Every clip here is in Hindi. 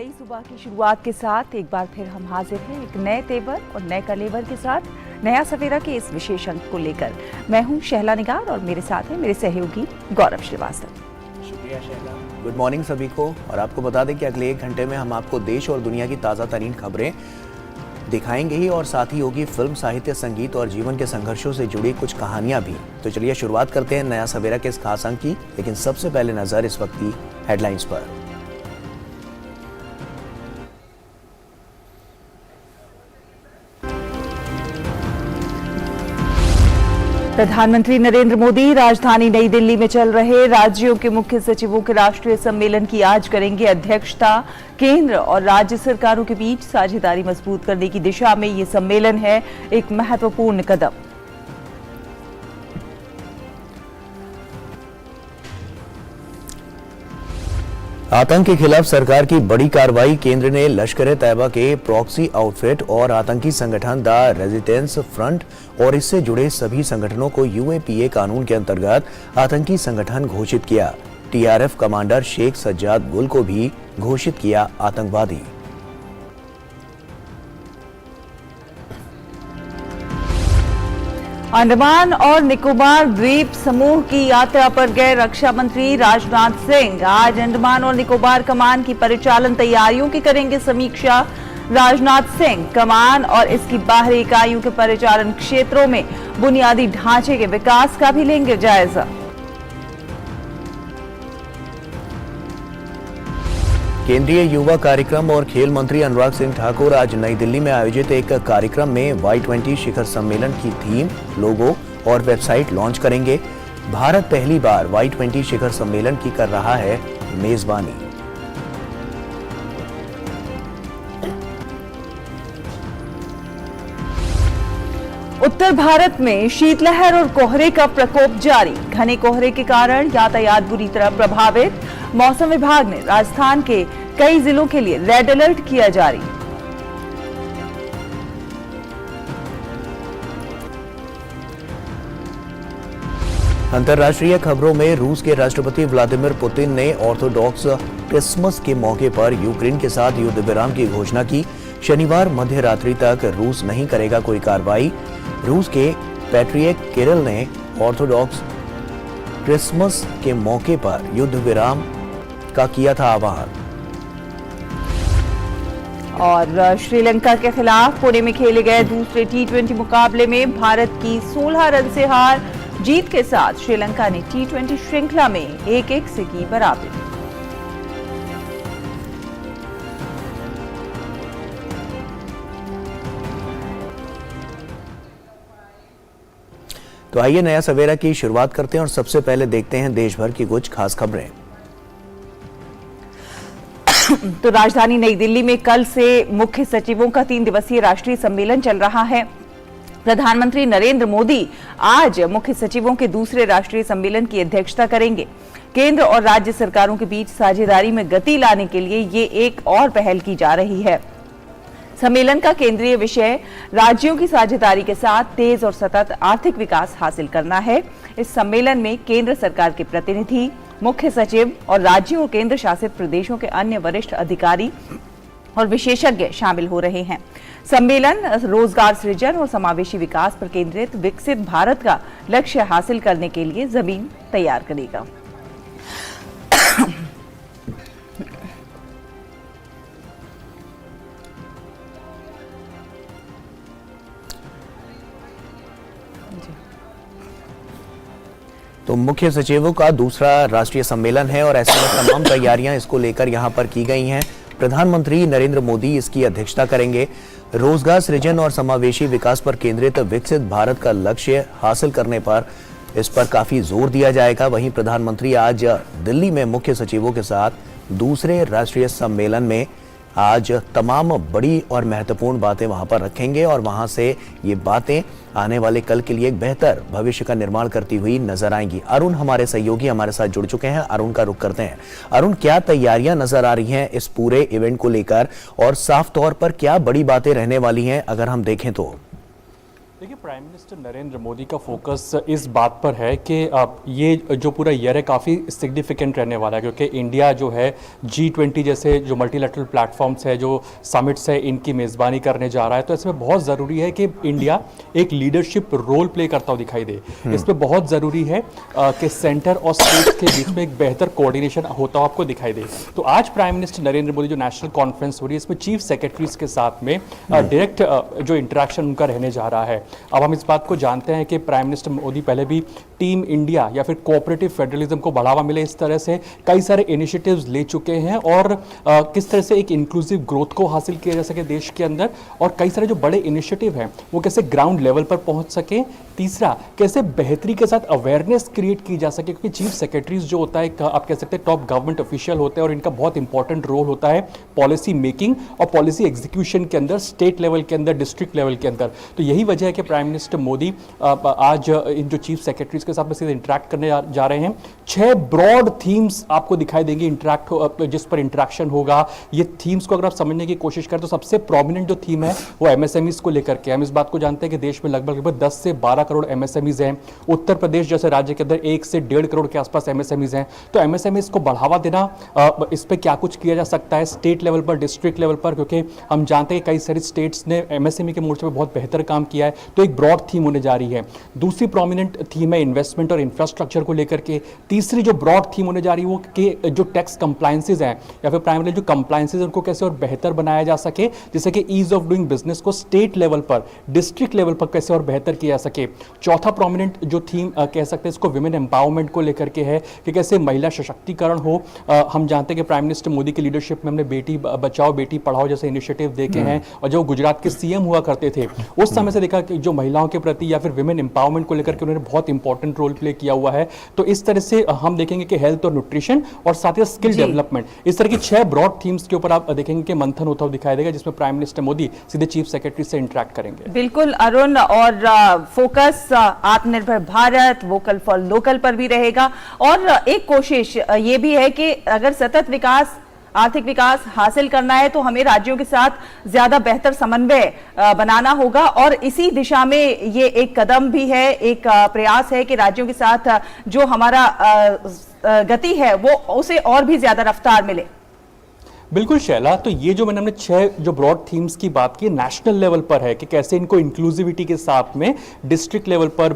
नई सुबह की शुरुआत के साथ एक बार फिर हम हाजिर हैं एक नए तेवर और नए कलेवर के साथ नया सवेरा के इस विशेष अंक को लेकर। मैं हूं शहला निगार और मेरे साथ हैं मेरे सहयोगी गौरव श्रीवास्तव। शुक्रिया शहला। गुड मॉर्निंग सभी को। और आपको बता दें कि अगले 1 घंटे में हम आपको देश और दुनिया की ताज़ा तरीन खबरें दिखाएंगे ही, और साथ ही होगी फिल्म, साहित्य, संगीत और जीवन के संघर्षों से जुड़ी कुछ कहानियां भी। तो चलिए शुरुआत करते हैं नया सवेरा के इस खास अंक की, लेकिन सबसे पहले नजर इस वक्त की हेडलाइंस पर। प्रधानमंत्री नरेंद्र मोदी राजधानी नई दिल्ली में चल रहे राज्यों के मुख्य सचिवों के राष्ट्रीय सम्मेलन की आज करेंगे अध्यक्षता। केंद्र और राज्य सरकारों के बीच साझेदारी मजबूत करने की दिशा में ये सम्मेलन है एक महत्वपूर्ण कदम। आतंक के खिलाफ सरकार की बड़ी कार्रवाई। केंद्र ने लश्कर-ए-तैयबा के प्रॉक्सी आउटफिट और आतंकी संगठन द रेजिस्टेंस फ्रंट और इससे जुड़े सभी संगठनों को यूएपीए कानून के अंतर्गत आतंकी संगठन घोषित किया। टीआरएफ कमांडर शेख सज्जाद गुल को भी घोषित किया आतंकवादी। अंडमान और निकोबार द्वीप समूह की यात्रा पर गए रक्षा मंत्री राजनाथ सिंह आज अंडमान और निकोबार कमान की परिचालन तैयारियों की करेंगे समीक्षा। राजनाथ सिंह कमान और इसकी बाहरी इकाइयों के परिचालन क्षेत्रों में बुनियादी ढांचे के विकास का भी लेंगे जायजा। केंद्रीय युवा कार्यक्रम और खेल मंत्री अनुराग सिंह ठाकुर आज नई दिल्ली में आयोजित एक कार्यक्रम में Y20 शिखर सम्मेलन की थीम, लोगो और वेबसाइट लॉन्च करेंगे। भारत पहली बार Y20 शिखर सम्मेलन की कर रहा है मेजबानी। उत्तर भारत में शीतलहर और कोहरे का प्रकोप जारी। घने कोहरे के कारण यातायात बुरी तरह प्रभावित। मौसम विभाग ने राजस्थान के कई जिलों के लिए रेड अलर्ट किया जारी। अंतर्राष्ट्रीय खबरों में रूस के राष्ट्रपति व्लादिमीर पुतिन ने ऑर्थोडॉक्स क्रिसमस के मौके पर यूक्रेन के साथ युद्ध विराम की घोषणा की। शनिवार मध्य रात्रि तक रूस नहीं करेगा कोई कार्रवाई। रूस के पैट्रियर्क किरिल ने ऑर्थोडॉक्स क्रिसमस के मौके पर युद्ध विराम का किया था आह्वान। और श्रीलंका के खिलाफ पुणे में खेले गए दूसरे T20 मुकाबले में भारत की 16 रन से हार। जीत के साथ श्रीलंका ने T20 श्रृंखला में 1-1 से की बराबरी। तो आइए नया सवेरा की शुरुआत करते हैं और सबसे पहले देखते हैं देश भर की कुछ खास खबरें। तो राजधानी नई दिल्ली में कल से मुख्य सचिवों का 3 दिवसीय राष्ट्रीय सम्मेलन चल रहा है। प्रधानमंत्री नरेंद्र मोदी आज मुख्य सचिवों के दूसरे राष्ट्रीय सम्मेलन की अध्यक्षता करेंगे। केंद्र और राज्य सरकारों के बीच साझेदारी में गति लाने के लिए ये एक और पहल की जा रही है। सम्मेलन का केंद्रीय विषय राज्यों की साझेदारी के साथ तेज और सतत आर्थिक विकास हासिल करना है। इस सम्मेलन में केंद्र सरकार के प्रतिनिधि, मुख्य सचिव और राज्यों और केंद्र शासित प्रदेशों के अन्य वरिष्ठ अधिकारी और विशेषज्ञ शामिल हो रहे हैं। सम्मेलन रोजगार सृजन और समावेशी विकास पर केंद्रित विकसित भारत का लक्ष्य हासिल करने के लिए जमीन तैयार करेगा। तो मुख्य सचिवों का दूसरा राष्ट्रीय सम्मेलन है और ऐसे में तमाम तैयारियां इसको लेकर यहां पर की गई हैं। प्रधानमंत्री नरेंद्र मोदी इसकी अध्यक्षता करेंगे। रोजगार सृजन और समावेशी विकास पर केंद्रित विकसित भारत का लक्ष्य हासिल करने पर इस पर काफी जोर दिया जाएगा। वहीं प्रधानमंत्री आज दिल्ली में मुख्य सचिवों के साथ दूसरे राष्ट्रीय सम्मेलन में आज तमाम बड़ी और महत्वपूर्ण बातें वहां पर रखेंगे और वहां से ये बातें आने वाले कल के लिए एक बेहतर भविष्य का निर्माण करती हुई नजर आएंगी। अरुण हमारे सहयोगी हमारे साथ जुड़ चुके हैं। अरुण का रुख करते हैं। अरुण, क्या तैयारियां नजर आ रही हैं इस पूरे इवेंट को लेकर और साफ तौर पर क्या बड़ी बातें रहने वाली हैं अगर हम देखें तो? देखिए, प्राइम मिनिस्टर नरेंद्र मोदी का फोकस इस बात पर है कि ये जो पूरा ईयर है काफ़ी सिग्निफिकेंट रहने वाला है, क्योंकि इंडिया जो है G20 जैसे जो मल्टीलैटरल प्लेटफॉर्म्स है, जो समिट्स है, इनकी मेज़बानी करने जा रहा है। तो इसमें बहुत ज़रूरी है कि इंडिया एक लीडरशिप रोल प्ले करता हुआ दिखाई दे। इसमें बहुत ज़रूरी है कि सेंटर और स्टेट के बीच में एक बेहतर कोऑर्डिनेशन होता हुआ आपको दिखाई दे। तो आज प्राइम मिनिस्टर नरेंद्र मोदी जो नेशनल कॉन्फ्रेंस हो रही है, इसमें चीफ सेक्रेटरीज के साथ में डायरेक्ट जो इंटरेक्शन उनका रहने जा रहा है। अब हम इस बात को जानते हैं कि प्राइम मिनिस्टर मोदी पहले भी टीम इंडिया या फिर कोऑपरेटिव फेडरलिज्म को बढ़ावा मिले, इस तरह से कई सारे इनिशिएटिव्स ले चुके हैं, और किस तरह से एक इंक्लूसिव ग्रोथ को हासिल किया जा सके देश के अंदर, और कई सारे जो बड़े इनिशिएटिव हैं वो कैसे ग्राउंड लेवल पर पहुंच सके। तीसरा, कैसे बेहतरी के साथ अवेयरनेस क्रिएट की जा सके, क्योंकि चीफ सेक्रेटरीज जो होता है, आप कह सकते हैं टॉप गवर्नमेंट ऑफिशियल होते हैं, और इनका बहुत इंपॉर्टेंट रोल होता है पॉलिसी मेकिंग और पॉलिसी एग्जीक्यूशन के अंदर, स्टेट लेवल के अंदर, डिस्ट्रिक्ट लेवल के अंदर। तो यही वजह है कि प्राइम मिनिस्टर मोदी आज इन जो चीफ सेक्रेटरीज के साथ में सीधे इंटरेक्ट करने जा रहे हैं। 6 ब्रॉड थीम्स आपको दिखाई देंगी जिस पर इंटरेक्शन होगा। ये थीम्स को अगर आप समझने की कोशिश करें तो सबसे प्रोमिनेंट जो थीम है वो एमएसएमईज को लेकर के। हम इस बात को जानते हैं कि देश में लगभग 10 से 12 करोड़ एमएसएमईज हैं। उत्तर प्रदेश जैसे राज्य के अंदर 1 से 1.5 करोड़ के आसपास एमएसएमईज हैं। तो एमएसएमईज को बढ़ावा देना, इस पर क्या कुछ किया जा सकता है स्टेट लेवल पर, डिस्ट्रिक्ट लेवल पर, क्योंकि हम जानते हैं कई सारी स्टेट्स ने एमएसएमई के मोर्चे पर बहुत बेहतर काम किया है। तो एक ब्रॉड थीम होने जा रही है। दूसरी प्रोमिनेंट थीम है इन्वेस्टमेंट और इंफ्रास्ट्रक्चर को लेकर के। तीसरी जो ब्रॉड थीम होने जा रही है वो कि जो टैक्स कंप्लायंसेस हैं या फिर प्राइमरी जो कंप्लायंसेस उनको कैसे और बेहतर बनाया जा सके, जैसे कि ईज ऑफ डूइंग बिजनेस को स्टेट लेवल पर, डिस्ट्रिक्ट लेवल पर कैसे और बेहतर किया जा सके। चौथा प्रोमिनेंट जो थीम कह सकते हैं इसको विमेन एम्पावरमेंट को लेकर के है कि कैसे महिला सशक्तिकरण हो। हम जानते हैं कि प्राइम मिनिस्टर मोदी की लीडरशिप में हमने बेटी बचाओ बेटी पढ़ाओ जैसे इनिशिएटिव देखे हैं, और जो गुजरात के सीएम हुआ करते थे उस समय से देखा कि जो महिलाओं के प्रति या फिर विमेन एम्पावरमेंट को लेकर के उन्होंने बहुत इंपॉर्टेंट रोल प्ले किया हुआ है। तो इस तरह से हम देखेंगे कि हेल्थ और न्यूट्रिशन और साथ ही स्किल डेवलपमेंट, इस तरह की 6 ब्रॉड थीम्स के ऊपर आप देखेंगे कि मंथन होता हुआ दिखाई देगा, जिसमें प्राइम मिनिस्टर मोदी सीधे चीफ सेक्रेटरी से इंटरेक्ट करेंगे। बिल्कुल अरुण, और फोकस आत्मनिर्भर भारत, वोकल फॉर लोकल पर भी रहेगा। और एक कोशिश ये भी है कि अगर सतत विकास, आर्थिक विकास हासिल करना है तो हमें राज्यों के साथ ज्यादा बेहतर समन्वय बनाना होगा, और इसी दिशा में ये एक कदम भी है, एक प्रयास है कि राज्यों के साथ जो हमारा गति है वो उसे और भी ज्यादा रफ्तार मिले। बिल्कुल शैला, तो ये जो हमने 6 जो ब्रॉड थीम्स की बात की नेशनल लेवल पर है कि कैसे इनको इंक्लूसिविटी के साथ में डिस्ट्रिक्ट लेवल पर,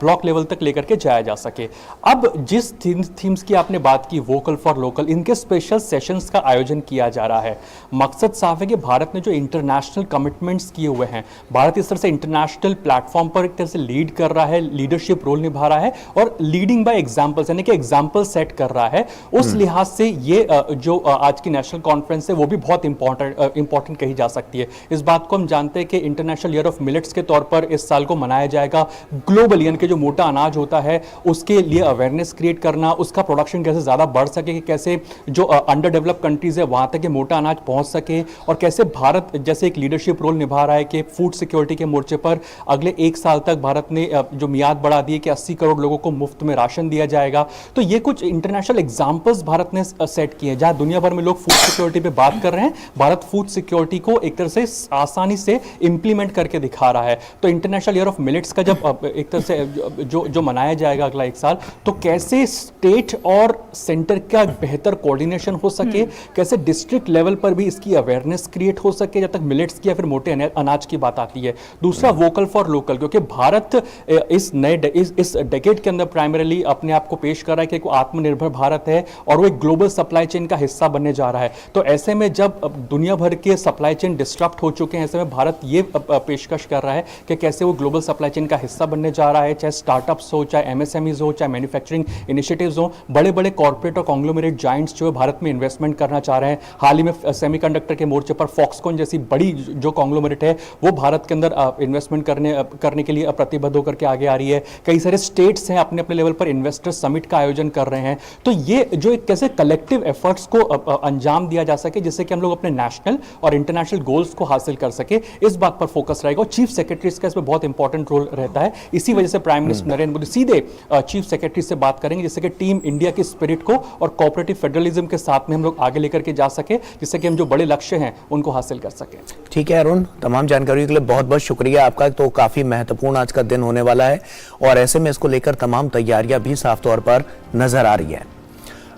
ब्लॉक लेवल तक लेकर के जाया जा सके। अब जिस थीम्स की आपने बात की, वोकल फॉर लोकल, इनके स्पेशल सेशंस का आयोजन किया जा रहा है। मकसद साफ है कि भारत ने जो इंटरनेशनल कमिटमेंट्स किए हुए हैं, भारत इस तरह से इंटरनेशनल प्लेटफॉर्म पर एक तरह से लीड कर रहा है, लीडरशिप रोल निभा रहा है, और लीडिंग बाय एग्जाम्पल्स यानी कि एग्जाम्पल सेट कर रहा है। उस लिहाज से ये जो आज की नेशनल कॉन्फ्रेंस है वो भी बहुत इंपॉर्टेंट कही जा सकती है। इस बात को हम जानते हैं कि इंटरनेशनल ईयर ऑफ मिलेट्स के तौर पर इस साल को मनाया जाएगा। ग्लोबल यानी कि जो मोटा अनाज होता है उसके लिए अवेयरनेस क्रिएट करना, उसका प्रोडक्शन कैसे ज्यादा बढ़ सके, कि कैसे जो अंडर डेवलप कंट्रीज है वहां तक ये मोटा अनाज पहुंच सके, और कैसे भारत जैसे एक लीडरशिप रोल निभा रहा है कि फूड सिक्योरिटी के मोर्चे पर अगले 1 साल तक भारत ने जो मियाद बढ़ा दी है कि 80 करोड़ लोगों को मुफ्त में राशन दिया जाएगा। तो ये कुछ इंटरनेशनल एग्जाम्पल्स भारत ने सेट किए हैं, जहां दुनिया भर में लोग फूड सिक्योरिटी पे बात कर रहे हैं, भारत फूड सिक्योरिटी को एक तरह से आसानी से इंप्लीमेंट करके दिखा रहा है। तो इंटरनेशनल ईयर ऑफ मिलेट्स का जब एक तरह से जो मनाया जाएगा अगला 1 साल, तो कैसे स्टेट और सेंटर का बेहतर कोऑर्डिनेशन हो सके, कैसे डिस्ट्रिक्ट लेवल पर भी इसकी अवेयरनेस क्रिएट हो सके जब तक मिलेट्स की या फिर मोटे अनाज की बात आती है। दूसरा, वोकल फॉर लोकल, क्योंकि भारत इस डेकेड के अंदर प्राइमरीली अपने आप को पेश कर रहा है कि वो आत्मनिर्भर भारत है और वो एक ग्लोबल सप्लाई चेन का हिस्सा बनने जा रहा है। तो ऐसे में जब दुनिया भर के सप्लाई चेन डिस्टर्ब हो चुके हैं, ऐसे में भारत ये पेशकश कर रहा है कि कैसे वो ग्लोबल सप्लाई चेन का हिस्सा बनने जा रहा है, चाहे स्टार्टअप्स हो, चाहे एमएसएमईज हो, चाहे मैन्युफैक्चरिंग इनिशिएटिव्स हो। बड़े बड़े कॉर्पोरेट और कॉन्ग्लोमरेट जाइंट्स जो है भारत में इन्वेस्टमेंट करना चाह रहे हैं। हाल ही में सेमीकंडक्टर के मोर्चे पर फॉक्सकॉन जैसी बड़ी जो कॉन्ग्लोमरेट है वो भारत के अंदर इन्वेस्टमेंट करने के लिए प्रतिबद्ध होकर के आगे आ रही है। कई सारे स्टेट्स हैं अपने अपने लेवल पर इन्वेस्टर समिट का आयोजन कर रहे हैं। तो ये जो एक कैसे कलेक्टिव एफर्ट्स को अंजाम काम दिया जा सके जिससे कि हम लोग अपने नेशनल और इंटरनेशनल गोल्स को हासिल कर सके, इस बात पर फोकस रहेगा। और चीफ सेक्रेटरीज का इसमें बहुत इंपॉर्टेंट रोल रहता है। इसी वजह से प्राइम मिनिस्टर नरेंद्र मोदी सीधे चीफ सेक्रेटरी से बात करेंगे जिससे कि टीम इंडिया की स्पिरिट को और कोऑपरेटिव फेडरलिज्म के साथ में हम लोग आगे लेकर के जा सके, जिससे कि हम जो बड़े लक्ष्य हैं उनको हासिल कर सके। ठीक है अरुण, तमाम जानकारी के लिए बहुत बहुत शुक्रिया आपका। तो काफी महत्वपूर्ण आज का दिन होने वाला है और ऐसे में इसको लेकर तमाम तैयारियां भी साफ तौर पर नजर आ रही है।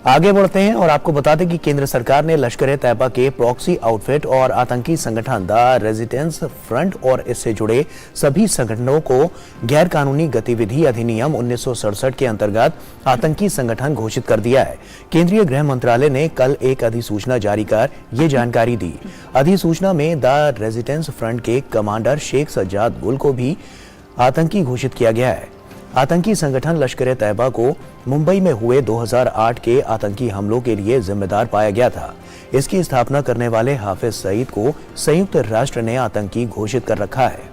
आगे बढ़ते हैं और आपको बता दें कि केंद्र सरकार ने लश्कर-ए-तैयबा के प्रॉक्सी आउटफिट और आतंकी संगठन द रेजिस्टेंस फ्रंट और इससे जुड़े सभी संगठनों को गैर कानूनी गतिविधि अधिनियम 1967 के अंतर्गत आतंकी संगठन घोषित कर दिया है। केंद्रीय गृह मंत्रालय ने कल एक अधिसूचना जारी कर ये जानकारी दी। अधिसूचना में द रेजिस्टेंस फ्रंट के कमांडर शेख सज्जाद गुल को भी आतंकी घोषित किया गया है। आतंकी संगठन लश्कर-ए-तैयबा को मुंबई में हुए 2008 के आतंकी हमलों के लिए जिम्मेदार पाया गया था। इसकी स्थापना करने वाले हाफिज सईद को संयुक्त राष्ट्र ने आतंकी घोषित कर रखा है।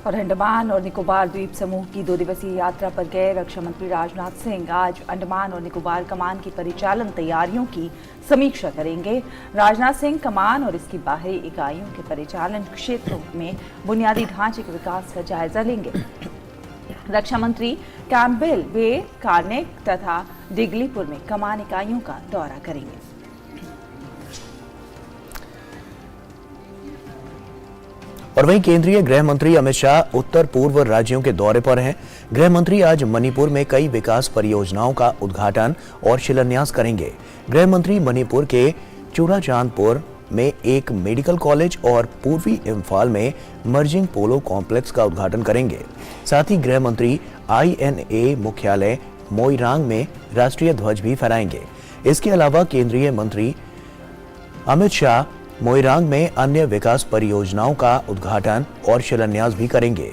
और अंडमान और निकोबार द्वीप समूह की 2 दिवसीय यात्रा पर गए रक्षा मंत्री राजनाथ सिंह आज अंडमान और निकोबार कमान की परिचालन तैयारियों की समीक्षा करेंगे। राजनाथ सिंह कमान और इसकी बाहरी इकाइयों के परिचालन क्षेत्रों में बुनियादी ढांचे के विकास का जायजा लेंगे। रक्षा मंत्री कैम्पबेल बे, कार्नेक तथा डिगलीपुर में कमान इकाइयों का दौरा करेंगे। और वहीं केंद्रीय गृह मंत्री अमित शाह उत्तर पूर्व राज्यों के दौरे पर हैं। गृह मंत्री आज मणिपुर में कई विकास परियोजनाओं का उद्घाटन और शिलान्यास करेंगे। गृह मंत्री मणिपुर के चूड़ाचांदपुर में एक मेडिकल कॉलेज और पूर्वी इम्फाल में मर्जिंग पोलो कॉम्प्लेक्स का उद्घाटन करेंगे। साथ ही गृह मंत्री INA मुख्यालय मोइरांग में राष्ट्रीय ध्वज भी फहराएंगे। इसके अलावा केंद्रीय मंत्री अमित शाह मोइरांग में अन्य विकास परियोजनाओं का उद्घाटन और शिलान्यास भी करेंगे।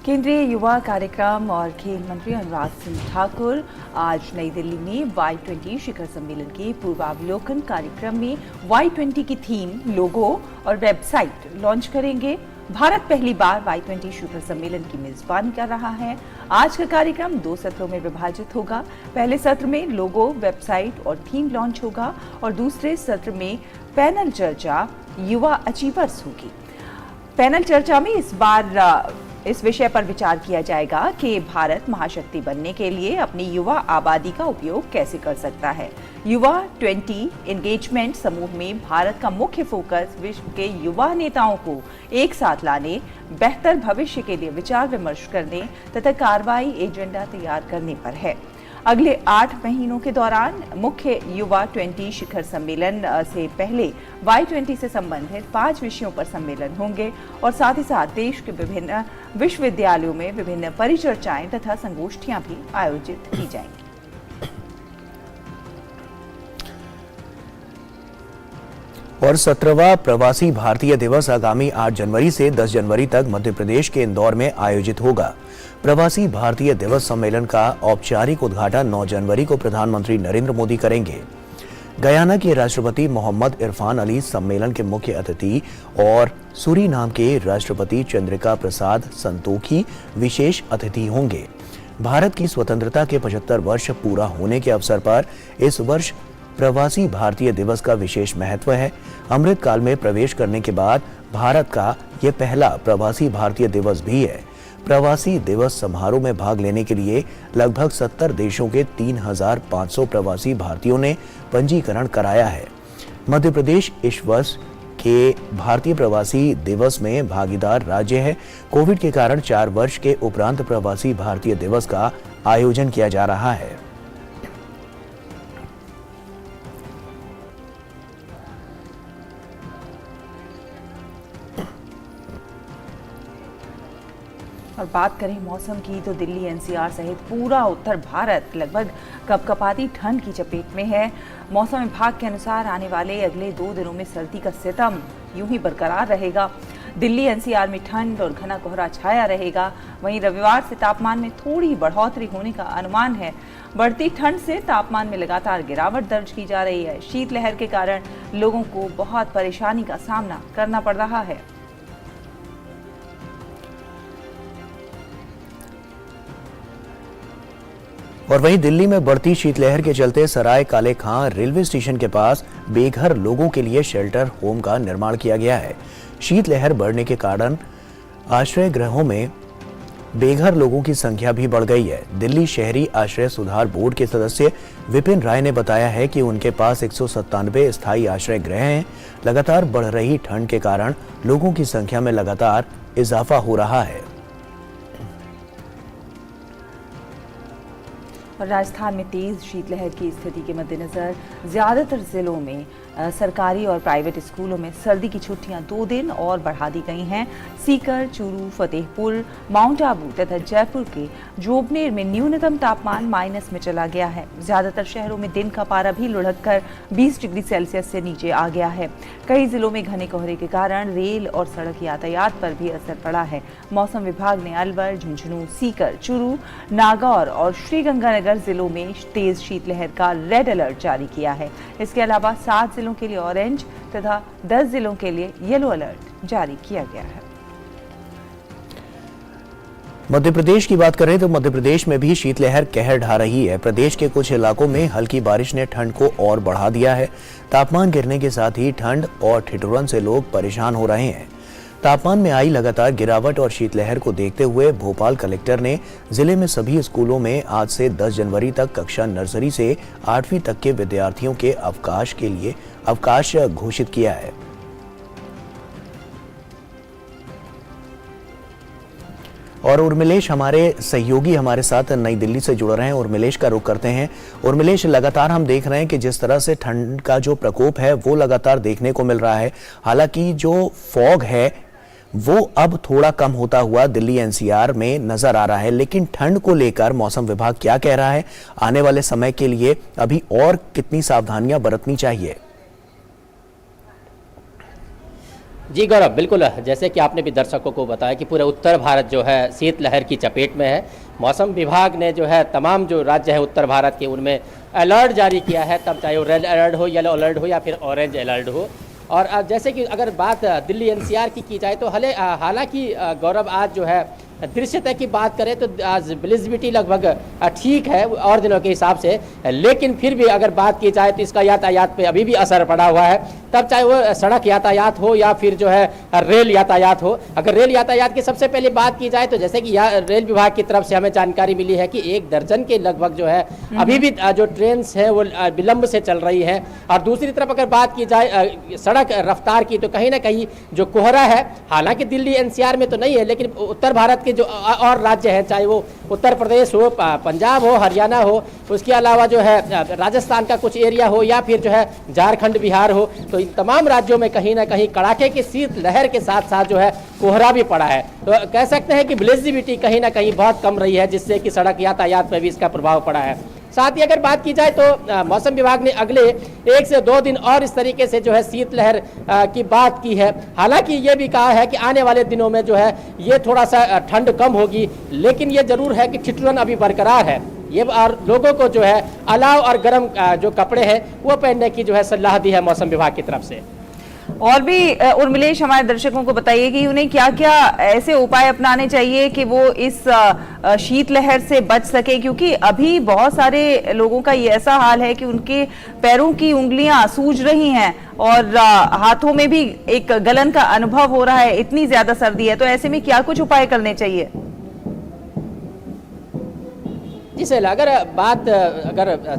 केंद्रीय युवा कार्यक्रम और खेल मंत्री अनुराग सिंह ठाकुर आज नई दिल्ली में Y20 शिखर सम्मेलन के पूर्वावलोकन कार्यक्रम में Y20 की थीम, लोगो और वेबसाइट लॉन्च करेंगे। भारत पहली बार Y20 शिखर सम्मेलन की मेजबानी कर रहा है। आज का कार्यक्रम 2 सत्रों में विभाजित होगा। पहले सत्र में लोगो, वेबसाइट और थीम लॉन्च होगा और दूसरे सत्र में पैनल चर्चा युवा अचीवर्स होगी। पैनल चर्चा में इस बार इस विषय पर विचार किया जाएगा कि भारत महाशक्ति बनने के लिए अपनी युवा आबादी का उपयोग कैसे कर सकता है। युवा 20 एंगेजमेंट समूह में भारत का मुख्य फोकस विश्व के युवा नेताओं को एक साथ लाने, बेहतर भविष्य के लिए विचार विमर्श करने तथा कार्रवाई एजेंडा तैयार करने पर है। अगले 8 महीनों के दौरान मुख्य युवा 20 शिखर सम्मेलन से पहले Y20 से संबंधित 5 विषयों पर सम्मेलन होंगे और साथ ही साथ देश के विभिन्न विश्वविद्यालयों में विभिन्न परिचर्चाएं तथा संगोष्ठियां भी आयोजित की जाएंगी। और 17वां प्रवासी भारतीय दिवस आगामी 8 जनवरी से 10 जनवरी तक मध्य प्रदेश के इंदौर में आयोजित होगा। प्रवासी भारतीय दिवस सम्मेलन का औपचारिक उद्घाटन 9 जनवरी को प्रधानमंत्री नरेंद्र मोदी करेंगे। गयाना के राष्ट्रपति मोहम्मद इरफान अली सम्मेलन के मुख्य अतिथि और सूरीनाम के राष्ट्रपति चंद्रिका प्रसाद संतोखी विशेष अतिथि होंगे। भारत की स्वतंत्रता के 75 वर्ष पूरा होने के अवसर पर इस वर्ष प्रवासी भारतीय दिवस का विशेष महत्व है। अमृत काल में प्रवेश करने के बाद भारत का यह पहला प्रवासी भारतीय दिवस भी है। प्रवासी दिवस समारोह में भाग लेने के लिए लगभग 70 देशों के 3,500 प्रवासी भारतीयों ने पंजीकरण कराया है। मध्य प्रदेश इस वर्ष के भारतीय प्रवासी दिवस में भागीदार राज्य है। कोविड के कारण 4 वर्ष के उपरांत प्रवासी भारतीय दिवस का आयोजन किया जा रहा है। और बात करें मौसम की तो दिल्ली NCR सहित पूरा उत्तर भारत लगभग कपकपाती ठंड की चपेट में है। मौसम विभाग के अनुसार आने वाले अगले 2 दिनों में सर्दी का सितम यूं ही बरकरार रहेगा। दिल्ली एनसीआर में ठंड और घना कोहरा छाया रहेगा। वहीं रविवार से तापमान में थोड़ी बढ़ोतरी होने का अनुमान है। बढ़ती ठंड से तापमान में लगातार गिरावट दर्ज की जा रही है। शीतलहर के कारण लोगों को बहुत परेशानी का सामना करना पड़ रहा है। और वहीं दिल्ली में बढ़ती शीतलहर के चलते सराय काले खां रेलवे स्टेशन के पास बेघर लोगों के लिए शेल्टर होम का निर्माण किया गया है। शीतलहर बढ़ने के कारण आश्रय गृहों में बेघर लोगों की संख्या भी बढ़ गई है। दिल्ली शहरी आश्रय सुधार बोर्ड के सदस्य विपिन राय ने बताया है कि उनके पास 197 स्थायी आश्रय गृह हैं। लगातार बढ़ रही ठंड के कारण लोगों की संख्या में लगातार इजाफा हो रहा है। और राजस्थान में तेज शीतलहर की स्थिति के मद्देनजर ज्यादातर जिलों में सरकारी और प्राइवेट स्कूलों में सर्दी की छुट्टियां 2 दिन और बढ़ा दी गई हैं। सीकर, चूरू, फतेहपुर, माउंट आबू तथा जयपुर के जोबनेर में न्यूनतम तापमान माइनस में चला गया है। ज्यादातर शहरों में दिन का पारा भी लुढ़ककर 20 डिग्री सेल्सियस से नीचे आ गया है। कई जिलों में घने कोहरे के कारण रेल और सड़क यातायात पर भी असर पड़ा है। मौसम विभाग ने अलवर, झुंझुनू, सीकर, चूरू, नागौर और श्रीगंगानगर जिलों में तेज शीतलहर का रेड अलर्ट जारी किया है। इसके अलावा 7 जिलों के लिए ऑरेंज तथा 10 जिलों के लिए येलो अलर्ट जारी किया गया है। मध्य प्रदेश की बात करें तो मध्य प्रदेश में भी शीतलहर कहर ढा रही है। प्रदेश के कुछ इलाकों में हल्की बारिश ने ठंड को और बढ़ा दिया है। तापमान गिरने के साथ ही ठंड और ठिठुरन से लोग परेशान हो रहे हैं। तापमान में आई लगातार गिरावट और शीतलहर को देखते हुए भोपाल कलेक्टर ने जिले में सभी स्कूलों में आज से 10 जनवरी तक कक्षा नर्सरी से 8वीं तक के विद्यार्थियों के अवकाश के लिए अवकाश घोषित किया है। और उर्मिलेश हमारे सहयोगी हमारे साथ नई दिल्ली से जुड़ रहे हैं। उर्मिलेश का रुख करते हैं। उर्मिलेश, लगातार हम देख रहे हैं कि जिस तरह से ठंड का जो प्रकोप है वो लगातार देखने को मिल रहा है। हालांकि जो फॉग है वो अब थोड़ा कम होता हुआ दिल्ली एनसीआर में नजर आ रहा है, लेकिन ठंड को लेकर मौसम विभाग क्या कह रहा है? आने वाले समय के लिए अभी और कितनी सावधानियां बरतनी चाहिए? जी गौरव, बिल्कुल जैसे कि आपने भी दर्शकों को बताया कि पूरे उत्तर भारत जो है शीतलहर की चपेट में है। मौसम विभाग ने जो है तमाम जो राज्य है उत्तर भारत के उनमें अलर्ट जारी किया है, तब चाहे वो रेड अलर्ट हो, येलो अलर्ट हो या फिर ऑरेंज अलर्ट हो। और जैसे कि अगर बात दिल्ली एनसीआर की जाए तो हालांकि गौरव आज जो है दृश्यता की बात करें तो आज विजिबिलिटी लगभग ठीक है और दिनों के हिसाब से, लेकिन फिर भी अगर बात की जाए तो इसका यातायात पे अभी भी असर पड़ा हुआ है। तब चाहे वो सड़क यातायात हो या फिर जो है रेल यातायात हो। अगर रेल यातायात की सबसे पहले बात की जाए तो जैसे कि रेल विभाग की तरफ से हमें जानकारी मिली है कि 1 दर्जन के लगभग जो है अभी भी जो ट्रेन है वो विलंब से चल रही है। और दूसरी तरफ अगर बात की जाए सड़क रफ्तार की तो कहीं ना कहीं जो कोहरा है, हालांकि दिल्ली एनसीआर में तो नहीं है, लेकिन उत्तर भारत के जो और राज्य हैं, चाहे वो उत्तर प्रदेश हो, पंजाब हो, हरियाणा हो, उसके अलावा जो है राजस्थान का कुछ एरिया हो या फिर जो है झारखंड, बिहार हो, तो इन तमाम राज्यों में कहीं ना कहीं कड़ाके की शीतलहर के साथ साथ जो है कोहरा भी पड़ा है। तो कह सकते हैं कि विजिबिलिटी कहीं ना कहीं बहुत कम रही है, जिससे कि सड़क यातायात पर भी इसका प्रभाव पड़ा है। साथ ही अगर बात की जाए तो मौसम विभाग ने अगले 1 से 2 दिन और इस तरीके से जो है शीतलहर की बात की है। हालांकि ये भी कहा है कि आने वाले दिनों में जो है ये थोड़ा सा ठंड कम होगी, लेकिन ये जरूर है कि ठिठुरन अभी बरकरार है। ये और लोगों को जो है अलाव और गर्म जो कपड़े हैं वो पहनने की जो है सलाह दी है मौसम विभाग की तरफ से। और भी उर्मिलेश हमारे दर्शकों को बताइए कि उन्हें क्या क्या ऐसे उपाय अपनाने चाहिए कि वो इस शीतलहर से बच सके, क्योंकि अभी बहुत सारे लोगों का ये ऐसा हाल है कि उनके पैरों की उंगलियां सूज रही हैं और हाथों में भी एक गलन का अनुभव हो रहा है, इतनी ज्यादा सर्दी है। तो ऐसे में क्या कुछ उपाय करने चाहिए? जी सर, अगर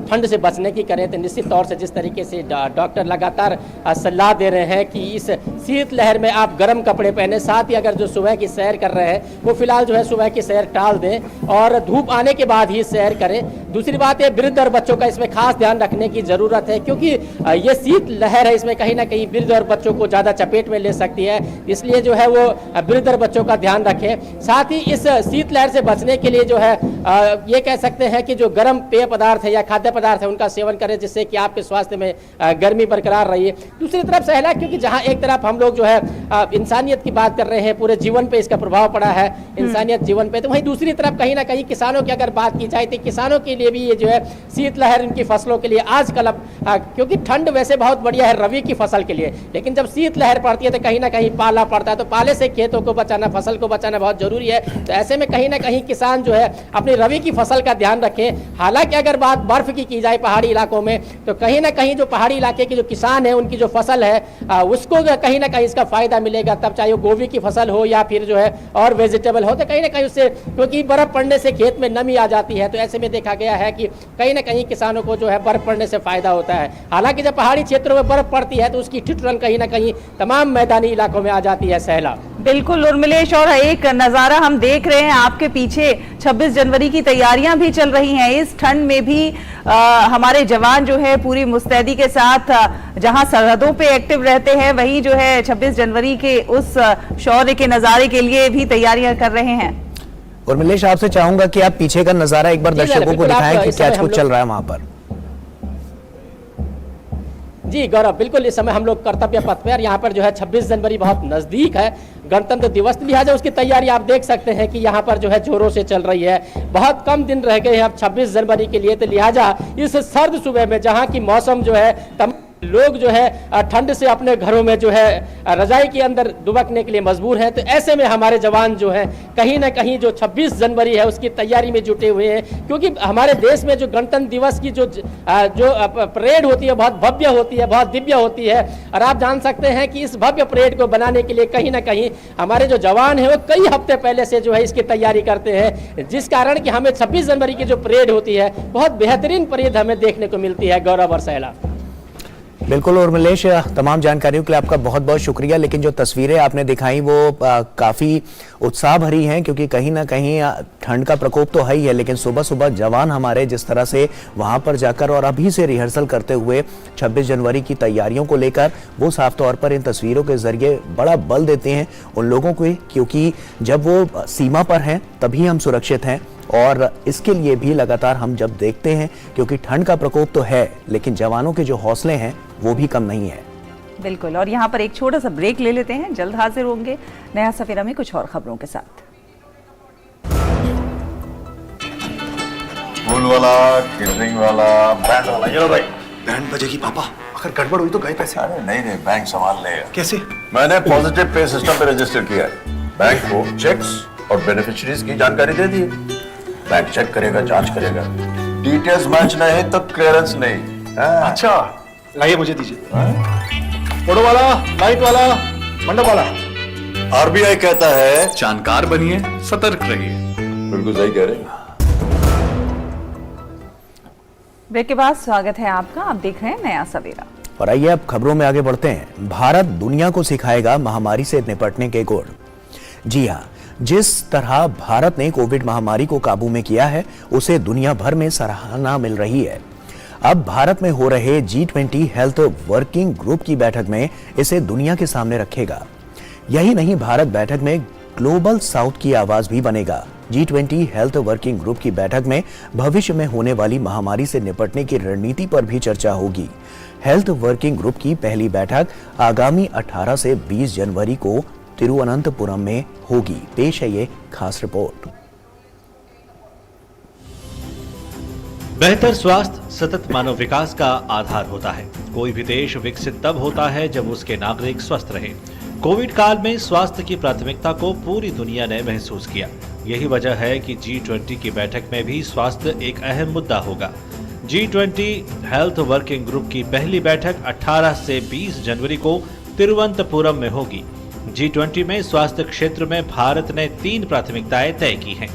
ठंड से बचने की करें तो निश्चित तौर से जिस तरीके से डॉक्टर लगातार सलाह दे रहे हैं कि इस शीतलहर में आप गर्म कपड़े पहने, साथ ही अगर जो सुबह की सैर कर रहे हैं वो फिलहाल जो है सुबह की सैर टाल दें और धूप आने के बाद ही सैर करें। दूसरी बात है वृद्ध और बच्चों का इसमें खास ध्यान रखने की ज़रूरत है, क्योंकि ये शीतलहर है, इसमें कहीं ना कहीं वृद्ध और बच्चों को ज़्यादा चपेट में ले सकती है, इसलिए जो है वो वृद्ध और बच्चों का ध्यान रखें। साथ ही इस शीतलहर से बचने के लिए जो है ये कह सकते हैं कि जो गर्म पेय पदार्थ है या खाद्य पदार्थ है उनका सेवन करें, जिससे कि आपके स्वास्थ्य में गर्मी बरकरार रही है। दूसरी तरफ सहला, क्योंकि जहाँ एक तरफ हम लोग जो है इंसानियत की बात कर रहे हैं, पूरे जीवन पे इसका प्रभाव पड़ा है इंसानियत जीवन पे, तो वहीं दूसरी तरफ कहीं ना कहीं किसानों की अगर बात की जाए तो किसानों के लिए भी ये जो है शीतलहर इनकी फसलों के लिए आजकल अब क्योंकि ठंड वैसे बहुत बढ़िया है रबी की फसल के लिए, लेकिन जब शीतलहर पड़ती है तो कहीं ना कहीं पाला पड़ता है, तो पाले से खेतों को बचाना, फसल को बचाना बहुत जरूरी है। तो ऐसे में कहीं ना कहीं किसान जो है अपनी रबी की फसल का ध्यान रखें। हालांकि अगर बात बर्फ की जाए पहाड़ी इलाकों में, तो कहीं ना कहीं जो पहाड़ी इलाके के जो किसान है उनकी जो फसल है उसको कहीं ना कहीं इसका फायदा मिलेगा, तब चाहे वो गोभी की फसल हो या फिर जो है और वेजिटेबल हो, तो कहीं ना कहीं उससे, क्योंकि बर्फ पड़ने से खेत में नमी आ जाती है, तो ऐसे में देखा गया है कि कहीं ना कहीं किसानों को जो है बर्फ पड़ने से फायदा होता है। हालांकि जब पहाड़ी क्षेत्रों में बर्फ पड़ती है तो उसकी ठिठुरन कहीं ना कहीं तमाम मैदानी इलाकों में आ जाती है। सहला बिल्कुल उर्मिलेश, और एक नजारा हम देख रहे हैं आपके पीछे, 26 जनवरी की तैयारियां भी चल रही हैं। इस ठंड में भी हमारे जवान जो है पूरी मुस्तैदी के साथ जहां सरहदों पे एक्टिव रहते हैं, वहीं जो है 26 जनवरी के उस शौर्य के नजारे के लिए भी तैयारियां कर रहे हैं। उर्मिलेश, आपसे चाहूंगा कि आप पीछे का नजारा एक बार दर्शकों को दिखाएं कि क्या कुछ चल रहा है वहां पर। जी गौरव, बिल्कुल इस समय हम लोग कर्तव्य पथ पे, और यहाँ पर जो है 26 जनवरी बहुत नजदीक है, गणतंत्र दिवस, लिहाजा उसकी तैयारी आप देख सकते हैं कि यहाँ पर जो है जोरों से चल रही है। बहुत कम दिन रह गए हैं अब 26 जनवरी के लिए, तो लिहाजा इस सर्द सुबह में जहाँ की मौसम जो है लोग जो है ठंड से अपने घरों में जो है रजाई के अंदर दुबकने के लिए मजबूर हैं, तो ऐसे में हमारे जवान जो हैं कहीं ना कहीं जो 26 जनवरी है उसकी तैयारी में जुटे हुए हैं। क्योंकि हमारे देश में जो गणतंत्र दिवस की जो परेड होती है बहुत भव्य होती है, बहुत दिव्य होती है, और आप जान सकते हैं कि इस भव्य परेड को बनाने के लिए कहीं ना कहीं हमारे जो जवान हैं वो कई हफ्ते पहले से जो है इसकी तैयारी करते हैं, जिस कारण कि हमें 26 जनवरी की जो परेड होती है बहुत बेहतरीन परेड हमें देखने को मिलती है। गौरव और सहला बिल्कुल उर्मिलेश, तमाम जानकारियों के लिए आपका बहुत बहुत शुक्रिया। लेकिन जो तस्वीरें आपने दिखाई वो काफ़ी उत्साह भरी हैं, क्योंकि कहीं ना कहीं ठंड का प्रकोप तो है ही है, लेकिन सुबह सुबह जवान हमारे जिस तरह से वहां पर जाकर और अभी से रिहर्सल करते हुए 26 जनवरी की तैयारियों को लेकर, वो साफ तौर पर इन तस्वीरों के जरिए बड़ा बल देते हैं उन लोगों को, क्योंकि जब वो सीमा पर हैं तभी हम सुरक्षित हैं। और इसके लिए भी लगातार हम जब देखते हैं, क्योंकि ठंड का प्रकोप तो है लेकिन जवानों के जो हौसले हैं वो भी कम नहीं है। बिल्कुल, और यहाँ पर एक छोटा सा ब्रेक ले लेते हैं, जल्द हाजिर होंगे नया सवेरा में कुछ और खबरों के साथ। फूल वाला, केटरिंग वाला, बैंड वाला, चलो भाई। बैंड बजेगी पापा, अगर गड़बड़ हुई तो गए पैसे। अरे नहीं नहीं, बैंक संभाल लेगा। कैसे? मैंने पॉजिटिव पे सिस्टम पे रजिस्टर किया है। बैंक को चेक्स और बेनिफिशियरीज की जानकारी दे दी है। बैंक चेक करेगा, जांच करेगा, डिटेल्स मैच नहीं तो क्लियरेंस नहीं। अच्छा, लाइए मुझे दीजिए। फोटो वाला, लाइट वाला, मंडप वाला। आरबीआई कहता है जानकार बनिए, सतर्क रहिए। बिल्कुल सही कह रहे हैं। ब्रेक के बाद स्वागत है आपका, आप देख रहे हैं नया सवेरा। और आइए अब खबरों में आगे बढ़ते हैं। भारत दुनिया को सिखाएगा महामारी से निपटने के गुर। जी हाँ, जिस तरह भारत ने कोविड महामारी को काबू में किया है उसे दुनिया भर में सराहना मिल रही है। अब भारत में हो रहे G20 हेल्थ वर्किंग ग्रुप की बैठक में इसे दुनिया के सामने रखेगा। यही नहीं, भारत बैठक में ग्लोबल साउथ की आवाज भी बनेगा। G20 हेल्थ वर्किंग ग्रुप की बैठक में भविष्य में होने वाली महामारी से निपटने की रणनीति पर भी चर्चा होगी। हेल्थ वर्किंग ग्रुप की पहली बैठक आगामी 18 से 20 जनवरी को तिरुवनंतपुरम में होगी। पेश है ये खास रिपोर्ट। बेहतर स्वास्थ्य सतत मानव विकास का आधार होता है। कोई भी देश विकसित तब होता है जब उसके नागरिक स्वस्थ रहे। कोविड काल में स्वास्थ्य की प्राथमिकता को पूरी दुनिया ने महसूस किया। यही वजह है कि G20 की बैठक में भी स्वास्थ्य एक अहम मुद्दा होगा। G20 हेल्थ वर्किंग ग्रुप की पहली बैठक 18 से 20 जनवरी को तिरुवनंतपुरम में होगी। G20 में स्वास्थ्य क्षेत्र में भारत ने 3 प्राथमिकताएं तय की हैं।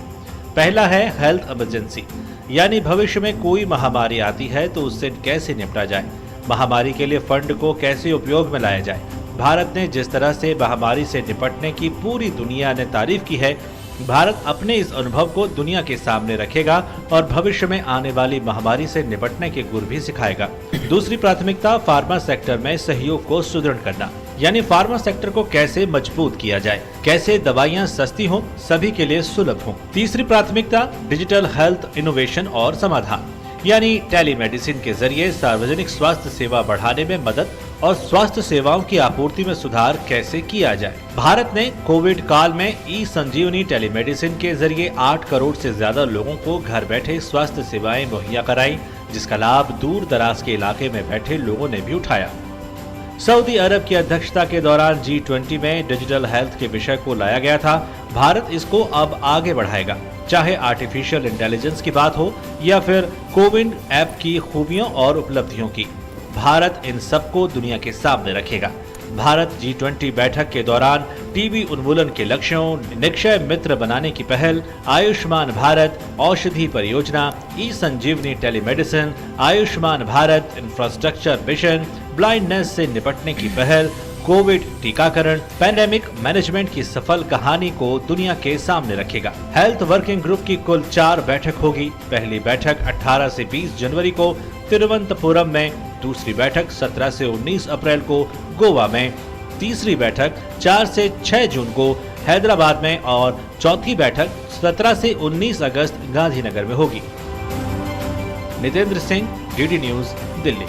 पहला है हेल्थ इमरजेंसी, यानी भविष्य में कोई महामारी आती है तो उससे कैसे निपटा जाए, महामारी के लिए फंड को कैसे उपयोग में लाया जाए। भारत ने जिस तरह से महामारी से निपटने की पूरी दुनिया ने तारीफ की है, भारत अपने इस अनुभव को दुनिया के सामने रखेगा और भविष्य में आने वाली महामारी से निपटने के गुर भी सिखाएगा। दूसरी प्राथमिकता फार्मा सेक्टर में सहयोग को सुदृढ़ करना, यानी फार्मा सेक्टर को कैसे मजबूत किया जाए, कैसे दवाइयां सस्ती हों, सभी के लिए सुलभ हों। तीसरी प्राथमिकता डिजिटल हेल्थ इनोवेशन और समाधान, यानी टेलीमेडिसिन के जरिए सार्वजनिक स्वास्थ्य सेवा बढ़ाने में मदद और स्वास्थ्य सेवाओं की आपूर्ति में सुधार कैसे किया जाए। भारत ने कोविड काल में ई संजीवनी टेलीमेडिसिन के जरिए 8 करोड़ से ज्यादा लोगों को घर बैठे स्वास्थ्य सेवाएं मुहैया कराई, जिसका लाभ दूर दराज के इलाके में बैठे लोगों ने भी उठाया। सऊदी अरब की अध्यक्षता के दौरान G20 में डिजिटल हेल्थ के विषय को लाया गया था। भारत इसको अब आगे बढ़ाएगा, चाहे आर्टिफिशियल इंटेलिजेंस की बात हो या फिर कोविन ऐप की खूबियों और उपलब्धियों की। भारत इन सबको दुनिया के सामने रखेगा। भारत G20 बैठक के दौरान टीबी उन्मूलन के लक्ष्यों, निक्षय मित्र बनाने की पहल, Ayushman Bharat Aushadhi Pariyojana, e Sanjeevani telemedicine, Ayushman Bharat infrastructure mission, blindness से निपटने की पहल, कोविड टीकाकरण, पैंडेमिक मैनेजमेंट की सफल कहानी को दुनिया के सामने रखेगा। हेल्थ वर्किंग ग्रुप की कुल 4 बैठक होगी। पहली बैठक 18 से 20 जनवरी को तिरुवनंतपुरम में, दूसरी बैठक 17 से 19 अप्रैल को गोवा में, तीसरी बैठक 4 से 6 जून को हैदराबाद में और चौथी बैठक 17 से 19 अगस्त गांधीनगर में होगी। Nitendra Singh, DD news, Delhi.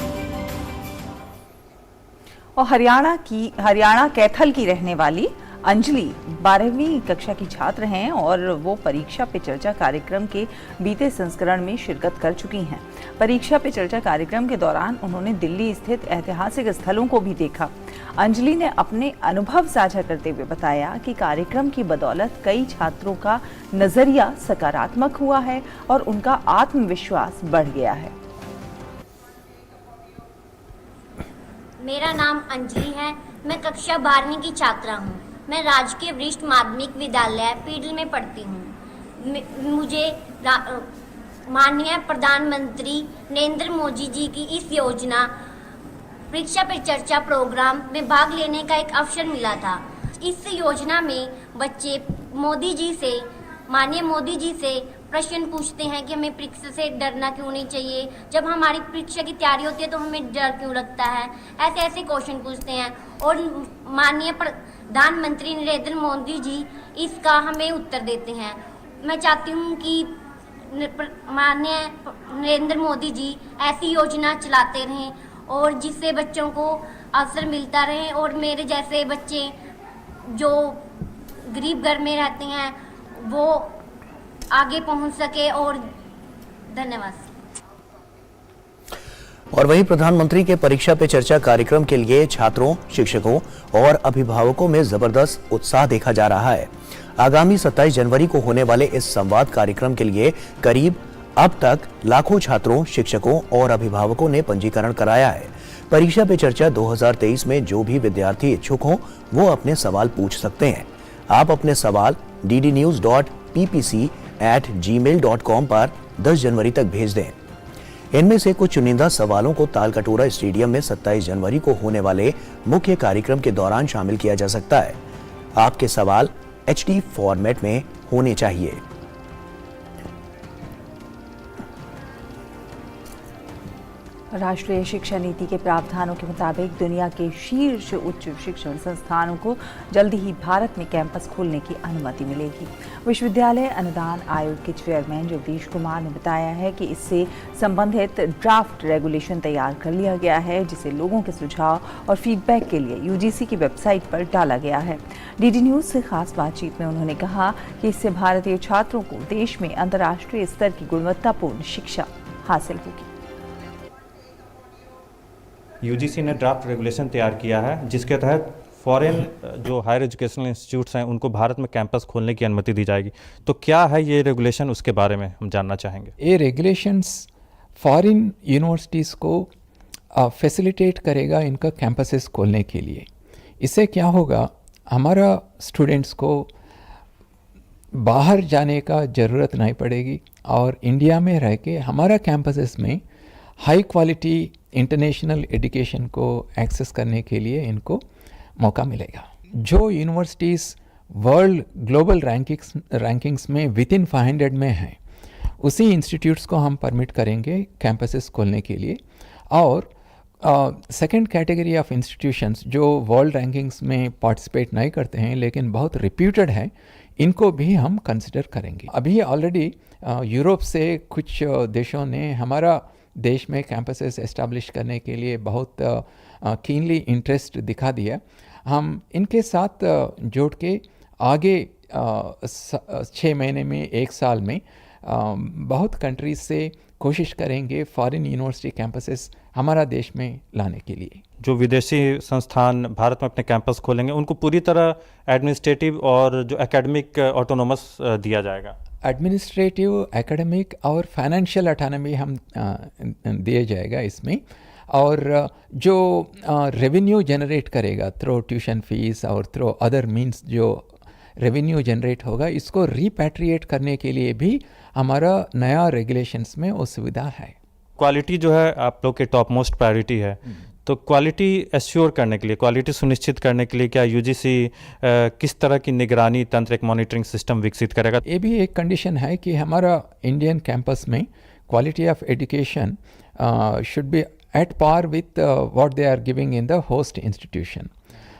और हरियाणा कैथल की रहने वाली अंजलि 12वीं कक्षा की छात्र हैं और वो परीक्षा पे चर्चा कार्यक्रम के बीते संस्करण में शिरकत कर चुकी हैं। परीक्षा पे चर्चा कार्यक्रम के दौरान उन्होंने दिल्ली स्थित ऐतिहासिक स्थलों को भी देखा। अंजलि ने अपने अनुभव साझा करते हुए बताया कि कार्यक्रम की बदौलत कई छात्रों का नजरिया सकारात्मक हुआ है और उनका आत्मविश्वास बढ़ गया है। मेरा नाम अंजलि है। मैं कक्षा 12वीं की छात्रा हूँ। मैं राजकीय वरिष्ठ माध्यमिक विद्यालय पीडल में पढ़ती हूँ। मुझे माननीय प्रधानमंत्री नरेंद्र मोदी जी की इस योजना परीक्षा पे चर्चा प्रोग्राम में भाग लेने का एक अवसर मिला था। इस योजना में बच्चे माननीय मोदी जी से प्रश्न पूछते हैं कि हमें परीक्षा से डरना क्यों नहीं चाहिए, जब हमारी परीक्षा की तैयारी होती है तो हमें डर क्यों लगता है, ऐसे क्वेश्चन पूछते हैं और माननीय प्रधानमंत्री नरेंद्र मोदी जी इसका हमें उत्तर देते हैं। मैं चाहती हूँ कि माननीय नरेंद्र मोदी जी ऐसी योजना चलाते रहें और जिससे बच्चों को अवसर मिलता रहे और मेरे जैसे बच्चे जो गरीब घर में रहते हैं वो आगे पहुंच सके। और धन्यवाद। और वहीं प्रधानमंत्री के परीक्षा पे चर्चा कार्यक्रम के लिए छात्रों, शिक्षकों और अभिभावकों में जबरदस्त उत्साह देखा जा रहा है। आगामी 27 जनवरी को होने वाले इस संवाद कार्यक्रम के लिए करीब अब तक लाखों छात्रों, शिक्षकों और अभिभावकों ने पंजीकरण कराया है। परीक्षा पे चर्चा 2023 में जो भी विद्यार्थी इच्छुक हों वो अपने सवाल पूछ सकते हैं। आप अपने सवाल ddnews.ppc@gmail.com पर 10 जनवरी तक भेज दें। इनमें से कुछ चुनिंदा सवालों को तालकटोरा स्टेडियम में 27 जनवरी को होने वाले मुख्य कार्यक्रम के दौरान शामिल किया जा सकता है। आपके सवाल HD फॉर्मेट में होने चाहिए। राष्ट्रीय शिक्षा नीति के प्रावधानों के मुताबिक दुनिया के शीर्ष उच्च शिक्षण संस्थानों को जल्दी ही भारत में कैंपस खोलने की अनुमति मिलेगी। विश्वविद्यालय अनुदान आयोग के चेयरमैन जगदीश कुमार ने बताया है कि इससे संबंधित ड्राफ्ट रेगुलेशन तैयार कर लिया गया है, जिसे लोगों के सुझाव और फीडबैक के लिए UGC की वेबसाइट पर डाला गया है। DD न्यूज से खास बातचीत में उन्होंने कहा कि इससे भारतीय छात्रों को देश में अंतर्राष्ट्रीय स्तर की गुणवत्तापूर्ण शिक्षा हासिल होगी। UGC ने ड्राफ्ट रेगुलेशन तैयार किया है जिसके तहत फॉरेन जो हायर एजुकेशनल इंस्टीट्यूट्स हैं उनको भारत में कैंपस खोलने की अनुमति दी जाएगी। तो क्या है ये रेगुलेशन, उसके बारे में हम जानना चाहेंगे। ये रेगुलेशंस फॉरेन यूनिवर्सिटीज़ को फैसिलिटेट करेगा इनका कैंपसेस खोलने के लिए। इससे क्या होगा, हमारा स्टूडेंट्स को बाहर जाने का ज़रूरत नहीं पड़ेगी और इंडिया में रह के हमारा कैंपसेस में हाई क्वालिटी इंटरनेशनल एजुकेशन को एक्सेस करने के लिए इनको मौका मिलेगा। जो यूनिवर्सिटीज़ वर्ल्ड ग्लोबल रैंकिंग्स में विदिन 500 में हैं, उसी इंस्टीट्यूट्स को हम परमिट करेंगे कैंपसेस खोलने के लिए। और सेकंड कैटेगरी ऑफ इंस्टीट्यूशंस जो वर्ल्ड रैंकिंग्स में पार्टिसिपेट नहीं करते हैं लेकिन बहुत रिप्यूटेड हैं, इनको भी हम कंसिडर करेंगे। अभी ऑलरेडी यूरोप से कुछ देशों ने हमारा देश में कैंपसेस एस्टैब्लिश करने के लिए बहुत कीनली इंटरेस्ट दिखा दिया। हम इनके साथ जोड़ के आगे 6 महीने में 1 साल में बहुत कंट्रीज से कोशिश करेंगे फॉरेन यूनिवर्सिटी कैंपसेस हमारा देश में लाने के लिए। जो विदेशी संस्थान भारत में अपने कैंपस खोलेंगे उनको पूरी तरह एडमिनिस्ट्रेटिव और जो एकेडमिक ऑटोनोमस दिया जाएगा। एडमिनिस्ट्रेटिव, एकेडमिक और फाइनेंशियल ऑटोनॉमी हम दिए जाएगा इसमें, और जो रेवेन्यू जनरेट करेगा थ्रू ट्यूशन फीस और थ्रू अदर मीन्स जो रेवेन्यू जनरेट होगा, इसको रिपैट्रिएट करने के लिए भी हमारा नया रेगुलेशंस में वो सुविधा है। क्वालिटी जो है आप लोग के टॉप मोस्ट प्रायोरिटी है, तो क्वालिटी एश्योर करने के लिए, क्वालिटी सुनिश्चित करने के लिए क्या यूजीसी किस तरह की निगरानी तंत्र, एक मॉनिटरिंग सिस्टम विकसित करेगा? ये भी एक कंडीशन है कि हमारा इंडियन कैंपस में quality of education should be at par with what they are giving in the host institution.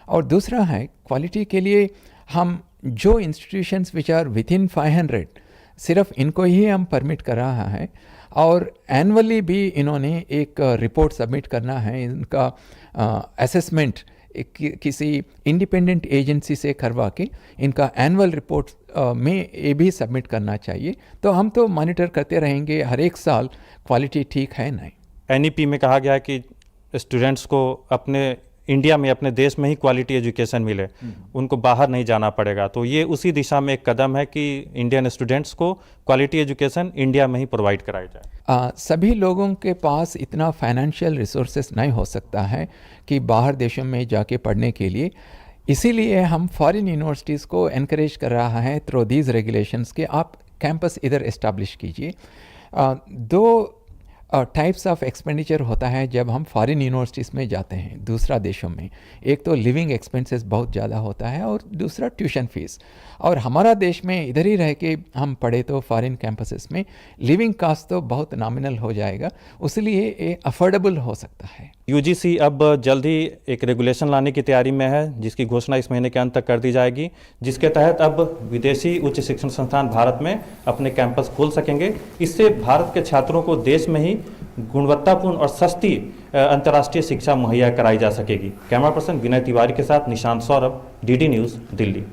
और दूसरा है क्वालिटी के लिए हम जो institutions which are within 500 सिर्फ इनको ही हम परमिट कर रहा है, और एनुअली भी इन्होंने एक रिपोर्ट सबमिट करना है। इनका असेसमेंट किसी इंडिपेंडेंट एजेंसी से करवा के इनका एनुअल रिपोर्ट में ये भी सबमिट करना चाहिए। तो हम तो मॉनिटर करते रहेंगे हर एक साल क्वालिटी ठीक है नहीं। एनईपी में कहा गया है कि स्टूडेंट्स को अपने इंडिया में, अपने देश में ही क्वालिटी एजुकेशन मिले, उनको बाहर नहीं जाना पड़ेगा। तो ये उसी दिशा में एक कदम है कि इंडियन स्टूडेंट्स को क्वालिटी एजुकेशन इंडिया में ही प्रोवाइड कराई जाए। सभी लोगों के पास इतना फाइनेंशियल रिसोर्सेस नहीं हो सकता है कि बाहर देशों में जाके पढ़ने के लिए, इसीलिए हम फॉरेन यूनिवर्सिटीज़ को एनकरेज कर रहा है थ्रू दीज रेगुलेशंस के आप कैंपस इधर इस्टेब्लिश कीजिए। 2 टाइप्स ऑफ एक्सपेंडिचर होता है जब हम फॉरेन यूनिवर्सिटीज़ में जाते हैं दूसरा देशों में। एक तो लिविंग एक्सपेंसेस बहुत ज़्यादा होता है और दूसरा ट्यूशन फीस। और हमारा देश में इधर ही रह के हम पढ़े तो फॉरेन कैंपसेस में लिविंग कास्ट तो बहुत नॉमिनल हो जाएगा, इसलिए ये अफोर्डेबल हो सकता है। यूजीसी अब जल्द ही एक रेगुलेशन लाने की तैयारी में है जिसकी घोषणा इस महीने के अंत तक कर दी जाएगी, जिसके तहत अब विदेशी उच्च शिक्षण संस्थान भारत में अपने कैंपस खोल सकेंगे। इससे भारत के छात्रों को देश में ही गुणवत्तापूर्ण और सस्ती अंतर्राष्ट्रीय शिक्षा मुहैया कराई जा सकेगी। कैमरा पर्सन विनय तिवारी के साथ निशांत सौरभ, डीडी न्यूज़, दिल्ली।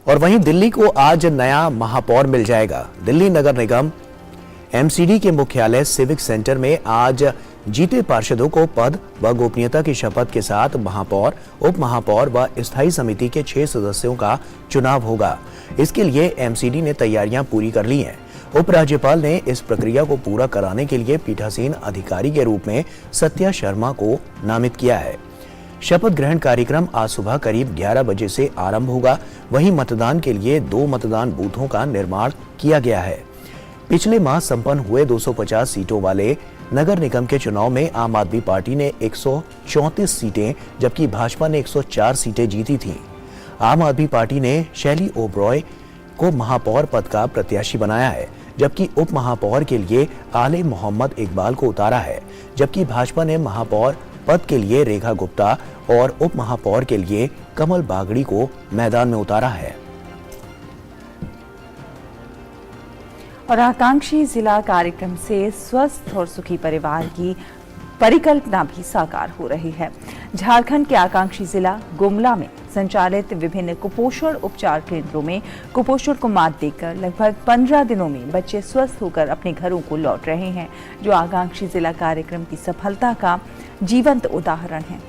और वहीं दिल्ली को आज नया महापौर मिल जाएगा। दिल्ली नगर निगम एमसीडी के मुख्यालय सिविक सेंटर में आज जीते पार्षदों को पद व गोपनीयता की शपथ के साथ महापौर, उप महापौर व स्थायी समिति के 6 सदस्यों का चुनाव होगा। इसके लिए एमसीडी ने तैयारियां पूरी कर ली हैं। उपराज्यपाल ने इस प्रक्रिया को पूरा कराने के लिए पीठासीन अधिकारी के रूप में सत्या शर्मा को नामित किया है। शपथ ग्रहण कार्यक्रम आज सुबह करीब 11 बजे से आरंभ होगा। वहीं मतदान के लिए 2 मतदान बूथों का निर्माण किया गया है। पिछले माह संपन्न हुए 250 सीटों वाले नगर निगम के चुनाव में आम आदमी पार्टी ने 134 सीटें जबकि भाजपा ने 104 सीटें जीती थीं। आम आदमी पार्टी ने शैली ओबरॉय को महापौर पद का प्रत्याशी बनाया है, जबकि उप महापौर के लिए आले मोहम्मद इकबाल को उतारा है। जबकि भाजपा ने महापौर पद के लिए रेखा गुप्ता और उप महापौर के लिए कमल बागड़ी को मैदान में उतारा है। और आकांक्षी जिला कार्यक्रम से स्वस्थ और सुखी परिवार की परिकल्पना भी साकार हो रही है। झारखंड के आकांक्षी जिला गुमला में संचालित विभिन्न कुपोषण उपचार केंद्रों में कुपोषण को मात देकर लगभग 15 दिनों में बच्चे स्वस्थ होकर अपने घरों को लौट रहे हैं, जो आकांक्षी जिला कार्यक्रम की सफलता का जीवंत उदाहरण है।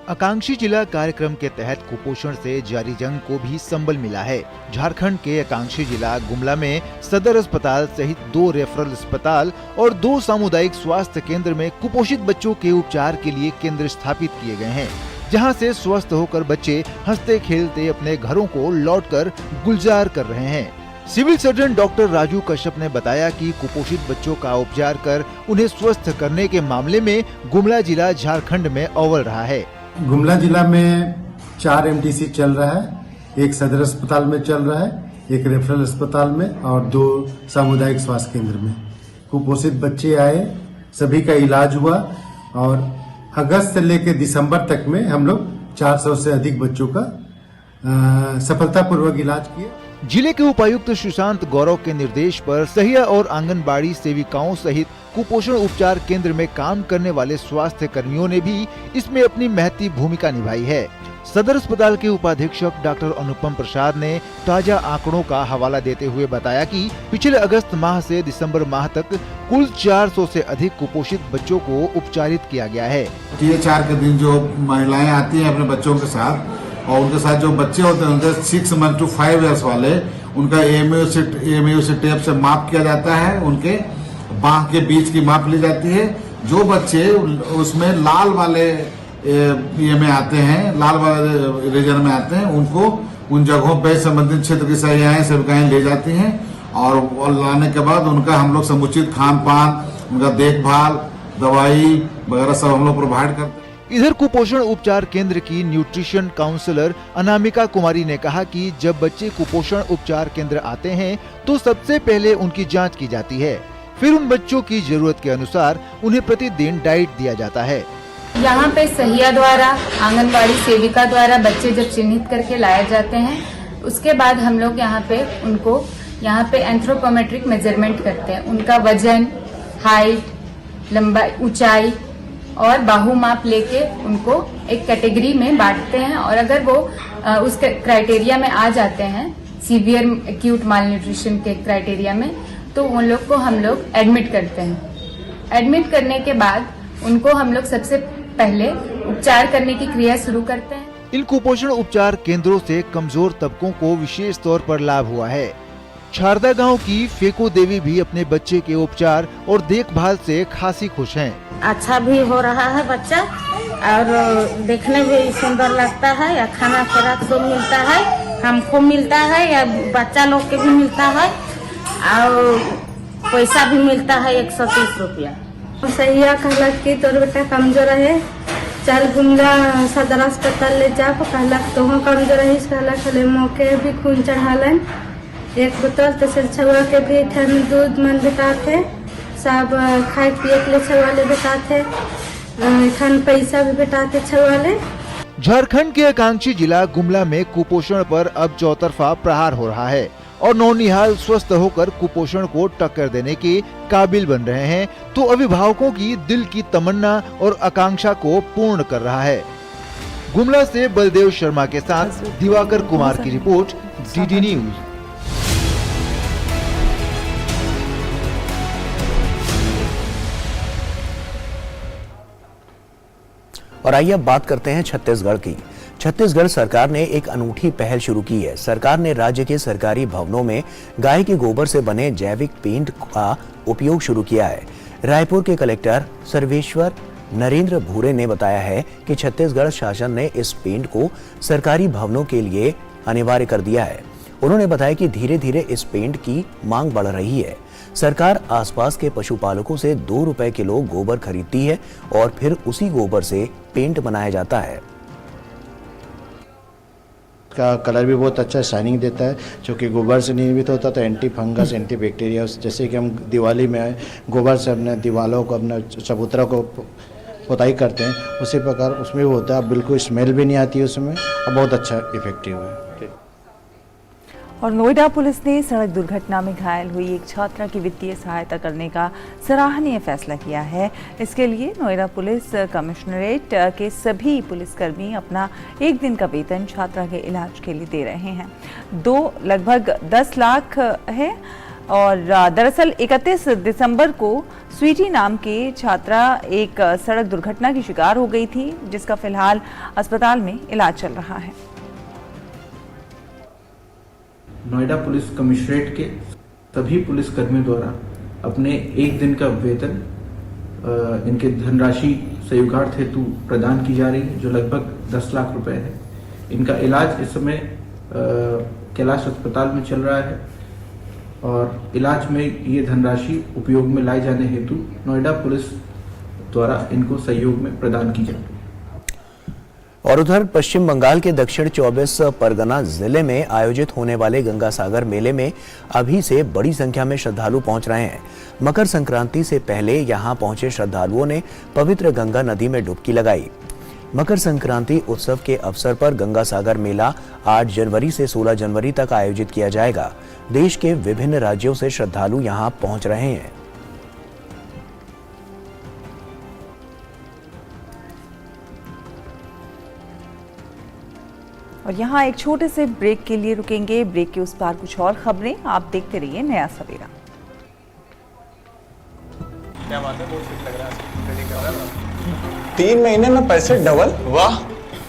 आकांक्षी जिला कार्यक्रम के तहत कुपोषण से जारी जंग को भी संबल मिला है। झारखंड के आकांक्षी जिला गुमला में सदर अस्पताल सहित 2 रेफरल अस्पताल और 2 सामुदायिक स्वास्थ्य केंद्र में कुपोषित बच्चों के उपचार के लिए केंद्र स्थापित किए गए हैं, जहां से स्वस्थ होकर बच्चे हंसते खेलते अपने घरों को लौटकर गुलजार कर रहे हैं। Civil surgeon doctor Raju Kashyap ने बताया कि कुपोषित बच्चों का उपचार कर उन्हें स्वस्थ करने के मामले में गुमला जिला झारखंड में अव्वल रहा है। गुमला जिला में 4 MTC चल रहा है एक सदर अस्पताल में चल रहा है, एक रेफरल अस्पताल में और 2 सामुदायिक स्वास्थ्य केंद्र में। कुपोषित बच्चे आए, सभी का इलाज हुआ और अगस्त से लेकर दिसंबर तक में हम लोग 400 से अधिक बच्चों का सफलतापूर्वक इलाज किया। जिले के उपायुक्त सुशांत गौरव के निर्देश पर सहिया और आंगनबाड़ी सेविकाओं सहित कुपोषण उपचार केंद्र में काम करने वाले स्वास्थ्य कर्मियों ने भी इसमें अपनी महती भूमिका निभाई है। सदर अस्पताल के उपाधीक्षक डॉक्टर अनुपम प्रसाद ने ताजा आंकड़ों का हवाला देते हुए बताया कि पिछले अगस्त माह से दिसंबर माह तक कुल 400 से अधिक कुपोषित बच्चों को उपचारित किया गया है। THR के दिन जो महिलाएं आती हैं अपने बच्चों के साथ और उनके साथ जो बच्चे होते हैं 6 मंथ to 5 years वाले, उनका AMU से टेप से माप किया जाता है, उनके बांह के बीच की माप ली जाती है। जो बच्चे उसमें लाल वाले ये में आते हैं, लाल वाले रीजन में आते हैं, उनको उन जगहों पे संबंधित क्षेत्र की सहायताएं सेविकाएं ले जाती हैं और लाने के बाद उनका हम लोग समुचित खान पान, उनका देखभाल, दवाई वगैरह सब हम लोग प्रोवाइड करते हैं। इधर कुपोषण उपचार केंद्र की न्यूट्रिशन काउंसलर अनामिका कुमारी ने कहा कि जब बच्चे कुपोषण उपचार केंद्र आते हैं तो सबसे पहले उनकी जांच की जाती है, फिर उन बच्चों की जरूरत के अनुसार उन्हें प्रतिदिन डाइट दिया जाता है। यहाँ पे सहिया द्वारा, आंगनबाड़ी सेविका द्वारा बच्चे जब चिन्हित करके लाए जाते हैं, उसके बाद हम लोग यहाँ पे एंथ्रोपोमेट्रिक मेजरमेंट करते हैं। उनका वजन, हाइट, लंबाई, ऊंचाई और बाहु माप लेके उनको एक कैटेगरी में बांटते हैं और अगर वो उस क्राइटेरिया में आ जाते हैं, सीवियर एक्यूट माल न्यूट्रिशन के क्राइटेरिया में, तो उन लोग को हम लोग एडमिट करते हैं। एडमिट करने के बाद उनको हम लोग सबसे पहले उपचार करने की क्रिया शुरू करते हैं। इन कुपोषण उपचार केंद्रों से कमजोर तबकों को विशेष तौर पर लाभ हुआ है। शारदा गांव की फेको देवी भी अपने बच्चे के उपचार और देखभाल से खासी खुश हैं। अच्छा भी हो रहा है बच्चा और देखने में सुंदर लगता है, या खाना खुराक सब मिलता है, हमको मिलता है या बच्चा लोग के भी मिलता है और पैसा भी मिलता है 130 रुपया। सहिया कहलक कि तोर बेटा कमजोर है, चल गुमला सदर अस्पताल ले जा। कहलक तो कमजोर है, कहलक मौके भी खून चढ़ालन, एक बोतल तो सिर छुआ के भी ठंड दूध मन बेटाते, सब खाए पिए के लिए छुआले बेटाते, ठंड पैसा भी बेटाते छुआले। झारखंड के आकांक्षी जिला गुमला में कुपोषण पर अब चौतरफा प्रहार हो रहा है और नौनिहाल स्वस्थ होकर कुपोषण को टक्कर देने के काबिल बन रहे हैं, तो अभिभावकों की दिल की तमन्ना और आकांक्षा को पूर्ण कर रहा है। गुमला से बलदेव शर्मा के साथ दिवाकर कुमार की रिपोर्ट, DD न्यूज। और आइए अब बात करते हैं छत्तीसगढ़ की। छत्तीसगढ़ सरकार ने एक अनूठी पहल शुरू की है। सरकार ने राज्य के सरकारी भवनों में गाय के गोबर से बने जैविक पेंट का उपयोग शुरू किया है। रायपुर के कलेक्टर सर्वेश्वर नरेंद्र भूरे ने बताया है कि छत्तीसगढ़ शासन ने इस पेंट को सरकारी भवनों के लिए अनिवार्य कर दिया है। उन्होंने बताया कि धीरे धीरे इस पेंट की मांग बढ़ रही है। सरकार आसपास के पशुपालकों से 2 रुपए किलो गोबर खरीदती है और फिर उसी गोबर से पेंट बनाया जाता है। का कलर भी बहुत अच्छा शाइनिंग देता है, जो कि गोबर से निर्मित होता तो एंटी फंगस, एंटी बैक्टीरिया, जैसे कि हम दिवाली में गोबर से अपने दीवारों को, अपने चबूतरा को पुताई करते हैं, उसी प्रकार उसमें भी होता है। बिल्कुल स्मेल भी नहीं आती है उसमें और बहुत अच्छा इफेक्टिव है। और नोएडा पुलिस ने सड़क दुर्घटना में घायल हुई एक छात्रा की वित्तीय सहायता करने का सराहनीय फैसला किया है। इसके लिए नोएडा पुलिस कमिश्नरेट के सभी पुलिसकर्मी अपना 1 दिन का वेतन छात्रा के इलाज के लिए दे रहे हैं। लगभग 10 लाख है और दरअसल 31 दिसंबर को स्वीटी नाम की छात्रा एक सड़क दुर्घटना की शिकार हो गई थी, जिसका फिलहाल अस्पताल में इलाज चल रहा है। नोएडा पुलिस कमिश्नरेट के सभी पुलिसकर्मियों द्वारा अपने 1 दिन का वेतन इनके धनराशि संयुगार्थ हेतु प्रदान की जा रही है, जो लगभग 10 लाख रुपए है। इनका इलाज इस समय कैलाश अस्पताल में चल रहा है और इलाज में ये धनराशि उपयोग में लाई जाने हेतु नोएडा पुलिस द्वारा इनको सहयोग में प्रदान की जाती है। और उधर पश्चिम बंगाल के दक्षिण 24 परगना जिले में आयोजित होने वाले गंगा सागर मेले में अभी से बड़ी संख्या में श्रद्धालु पहुंच रहे हैं। मकर संक्रांति से पहले यहां पहुंचे श्रद्धालुओं ने पवित्र गंगा नदी में डुबकी लगाई। मकर संक्रांति उत्सव के अवसर पर गंगा सागर मेला 8 जनवरी से 16 जनवरी तक आयोजित किया जाएगा। देश के विभिन्न राज्यों से श्रद्धालु यहां पहुंच रहे हैं। और यहाँ एक छोटे से ब्रेक के लिए रुकेंगे। ब्रेक के उस पार कुछ और खबरें आप देखते रहिए नया सवेरा। क्या बात है, बहुत फिट लग रहा है। 3 महीने में पैसे डबल, वाह।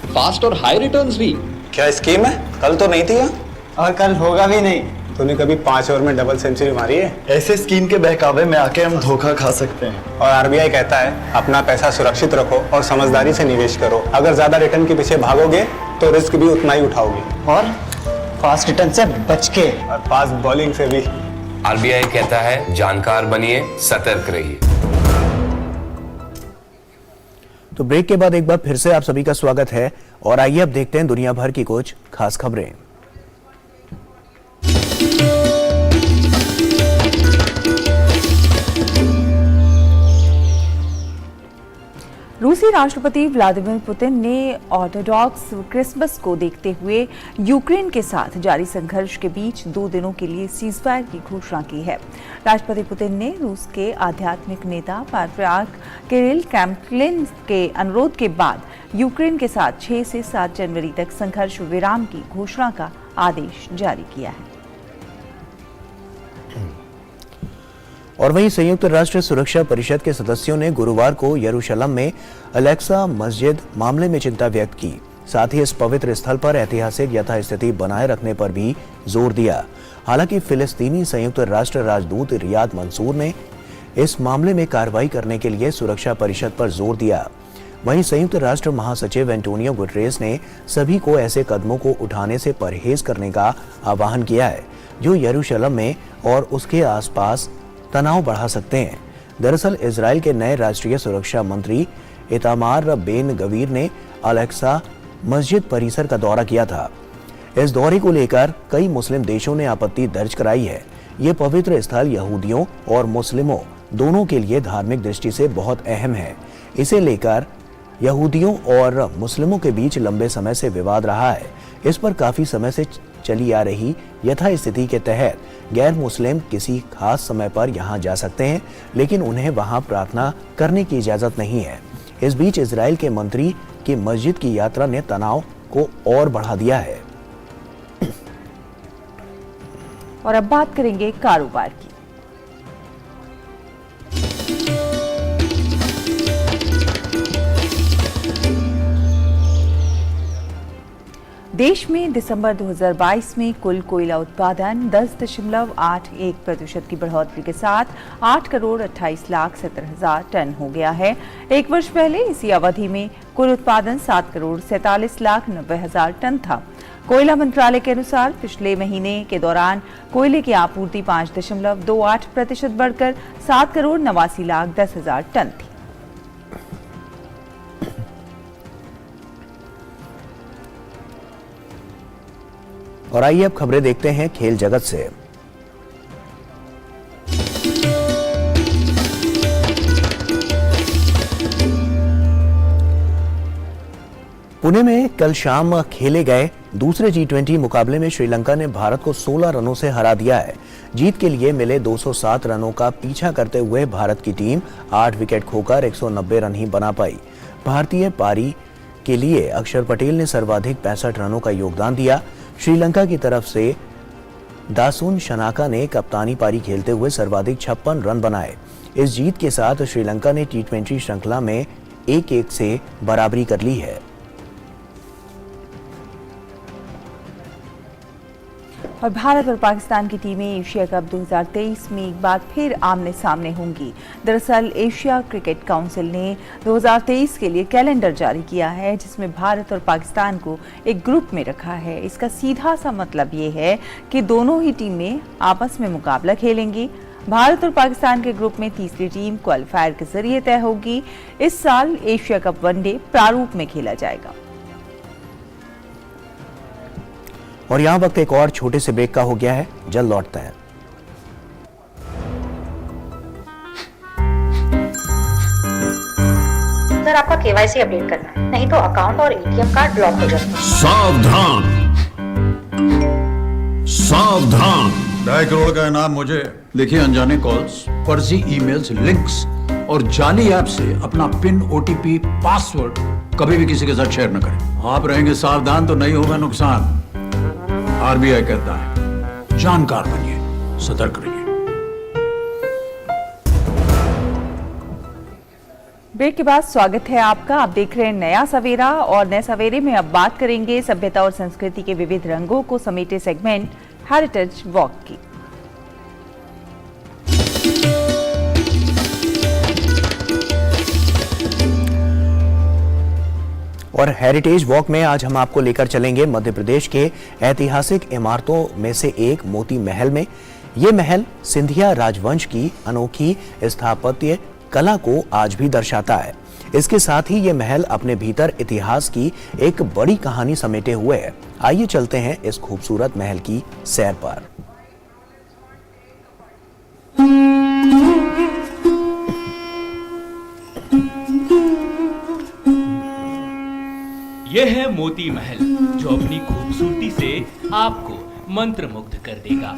फास्ट और हाई रिटर्न्स भी। क्या स्कीम है? कल तो नहीं थी यहाँ। और कल होगा भी नहीं। तूने कभी 5 ओवर में डबल सेंचुरी मारी है? ऐसे स्कीम के बहकावे में आके हम धोखा खा सकते हैं। और आरबीआई कहता है अपना पैसा सुरक्षित रखो और समझदारी से निवेश करो। अगर ज्यादा रिटर्न के पीछे भागोगे तो रिस्क भी उतना ही उठाओगे। और फास्ट रिटर्न से बच के, और फास्ट बॉलिंग से भी। आरबीआई कहता है जानकार बनिए, सतर्क रहिए। तो ब्रेक के बाद एक बार फिर से आप सभी का स्वागत है और आइए अब देखते हैं दुनिया भर की कुछ खास खबरें। रूसी राष्ट्रपति व्लादिमीर पुतिन ने ऑर्थोडॉक्स क्रिसमस को देखते हुए यूक्रेन के साथ जारी संघर्ष के बीच 2 दिनों के लिए सीजफायर की घोषणा की है। राष्ट्रपति पुतिन ने रूस के आध्यात्मिक नेता पैट्रियार्क किरिल कैम्पलिन के अनुरोध के बाद यूक्रेन के साथ 6 से 7 जनवरी तक संघर्ष विराम की घोषणा का आदेश जारी किया है। और वहीं संयुक्त राष्ट्र सुरक्षा परिषद के सदस्यों ने गुरुवार को यरूशलेम में अलेक्सा मस्जिद मामले में चिंता व्यक्त की। साथ ही इस पवित्र स्थल पर ऐतिहासिक यथास्थिति बनाए रखने पर भी जोर दिया। हालांकि फिलिस्तीनी संयुक्त राष्ट्र राजदूत रियाद मंसूर ने इस मामले में कार्रवाई करने के लिए सुरक्षा परिषद पर जोर दिया। वहीं संयुक्त राष्ट्र महासचिव एंटोनियो गुटरेस ने सभी को ऐसे कदमों को उठाने से परहेज करने का आह्वान किया है जो यरूशलेम में और उसके आसपास तनाव बढ़ा सकते हैं। दरअसल इजराइल के नए राष्ट्रीय सुरक्षा मंत्री इतामार बेन गवीर ने अलेक्सा मस्जिद परिसर का दौरा किया था। इस दौरे को लेकर कई मुस्लिम देशों ने आपत्ति दर्ज कराई है। ये पवित्र स्थल यहूदियों और मुस्लिमों दोनों के लिए धार्मिक दृष्टि से बहुत अहम है। इसे लेकर यहूदियों और मुस्लिमों के बीच लंबे समय से विवाद रहा है। इस पर काफी समय से चली आ रही यथास्थिति के तहत गैर मुस्लिम किसी खास समय पर यहां जा सकते हैं, लेकिन उन्हें वहां प्रार्थना करने की इजाजत नहीं है। इस बीच इजराइल के मंत्री की मस्जिद की यात्रा ने तनाव को और बढ़ा दिया है। और अब बात करेंगे कारोबार की। देश में दिसंबर 2022 में कुल कोयला उत्पादन 10.81% की बढ़ोतरी के साथ 8,28,70,000 टन हो गया है। एक वर्ष पहले इसी अवधि में कुल उत्पादन 7,47,90,000 टन था। कोयला मंत्रालय के अनुसार पिछले महीने के दौरान कोयले की आपूर्ति 5.28% बढ़कर 7,89,10,000 टन थी। और आइए अब खबरें देखते हैं खेल जगत से। पुणे में कल शाम खेले गए दूसरे G20 मुकाबले में श्रीलंका ने भारत को 16 रनों से हरा दिया है। जीत के लिए मिले 207 रनों का पीछा करते हुए भारत की टीम 8 विकेट खोकर 190 रन ही बना पाई। भारतीय पारी के लिए अक्षर पटेल ने सर्वाधिक 65 रनों का योगदान दिया। श्रीलंका की तरफ से दासुन शनाका ने कप्तानी पारी खेलते हुए सर्वाधिक 56 रन बनाए। इस जीत के साथ श्रीलंका ने T20 श्रृंखला में 1-1 से बराबरी कर ली है। और भारत और पाकिस्तान की टीमें एशिया कप 2023 में एक बार फिर आमने सामने होंगी। दरअसल एशिया क्रिकेट काउंसिल ने 2023 के लिए कैलेंडर जारी किया है, जिसमें भारत और पाकिस्तान को एक ग्रुप में रखा है। इसका सीधा सा मतलब ये है कि दोनों ही टीमें आपस में मुकाबला खेलेंगी। भारत और पाकिस्तान के ग्रुप में तीसरी टीम क्वालिफायर के जरिए तय होगी। इस साल एशिया कप वनडे प्रारूप में खेला जाएगा। और यहाँ वक्त एक और छोटे से ब्रेक का हो गया है, जल्द लौटते हैं। सर आपका केवाईसी अपडेट करना है, नहीं तो अकाउंट और एटीएम कार्ड ब्लॉक हो जाएंगे। सावधान सावधान, 2.5 करोड़ का इनाम मुझे। देखिए, अनजाने कॉल्स, फर्जी ईमेल्स, लिंक्स और जाली ऐप से अपना पिन, ओटीपी, पासवर्ड कभी भी किसी के साथ शेयर न करें। आप रहेंगे सावधान तो नहीं होगा नुकसान। आरबीआई कहता है, जानकार बनिए, सतर्क रहिए। ब्रेक के बाद स्वागत है आपका। आप देख रहे हैं नया सवेरा, और नए सवेरे में अब बात करेंगे सभ्यता और संस्कृति के विविध रंगों को समेटे सेगमेंट हेरिटेज वॉक की। और हेरिटेज वॉक में आज हम आपको लेकर चलेंगे मध्य प्रदेश के ऐतिहासिक इमारतों में से एक मोती महल में। ये महल सिंधिया राजवंश की अनोखी स्थापत्य कला को आज भी दर्शाता है। इसके साथ ही ये महल अपने भीतर इतिहास की एक बड़ी कहानी समेटे हुए है। आइए चलते हैं इस खूबसूरत महल की सैर पर। यह है मोती महल, जो अपनी खूबसूरती से आपको मंत्रमुग्ध कर देगा।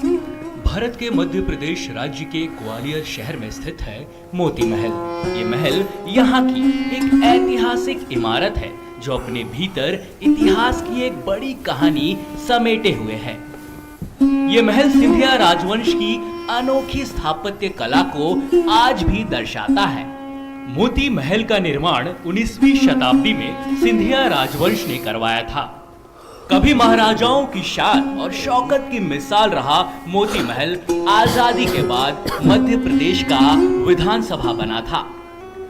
भारत के मध्य प्रदेश राज्य के ग्वालियर शहर में स्थित है मोती महल। ये महल यहाँ की एक ऐतिहासिक इमारत है, जो अपने भीतर इतिहास की एक बड़ी कहानी समेटे हुए है। ये महल सिंधिया राजवंश की अनोखी स्थापत्य कला को आज भी दर्शाता है। मोती महल का निर्माण 19वीं शताब्दी में सिंधिया राजवंश ने करवाया था। कभी महाराजाओं की शान और शौकत की मिसाल रहा मोती महल आजादी के बाद मध्य प्रदेश का विधानसभा बना था।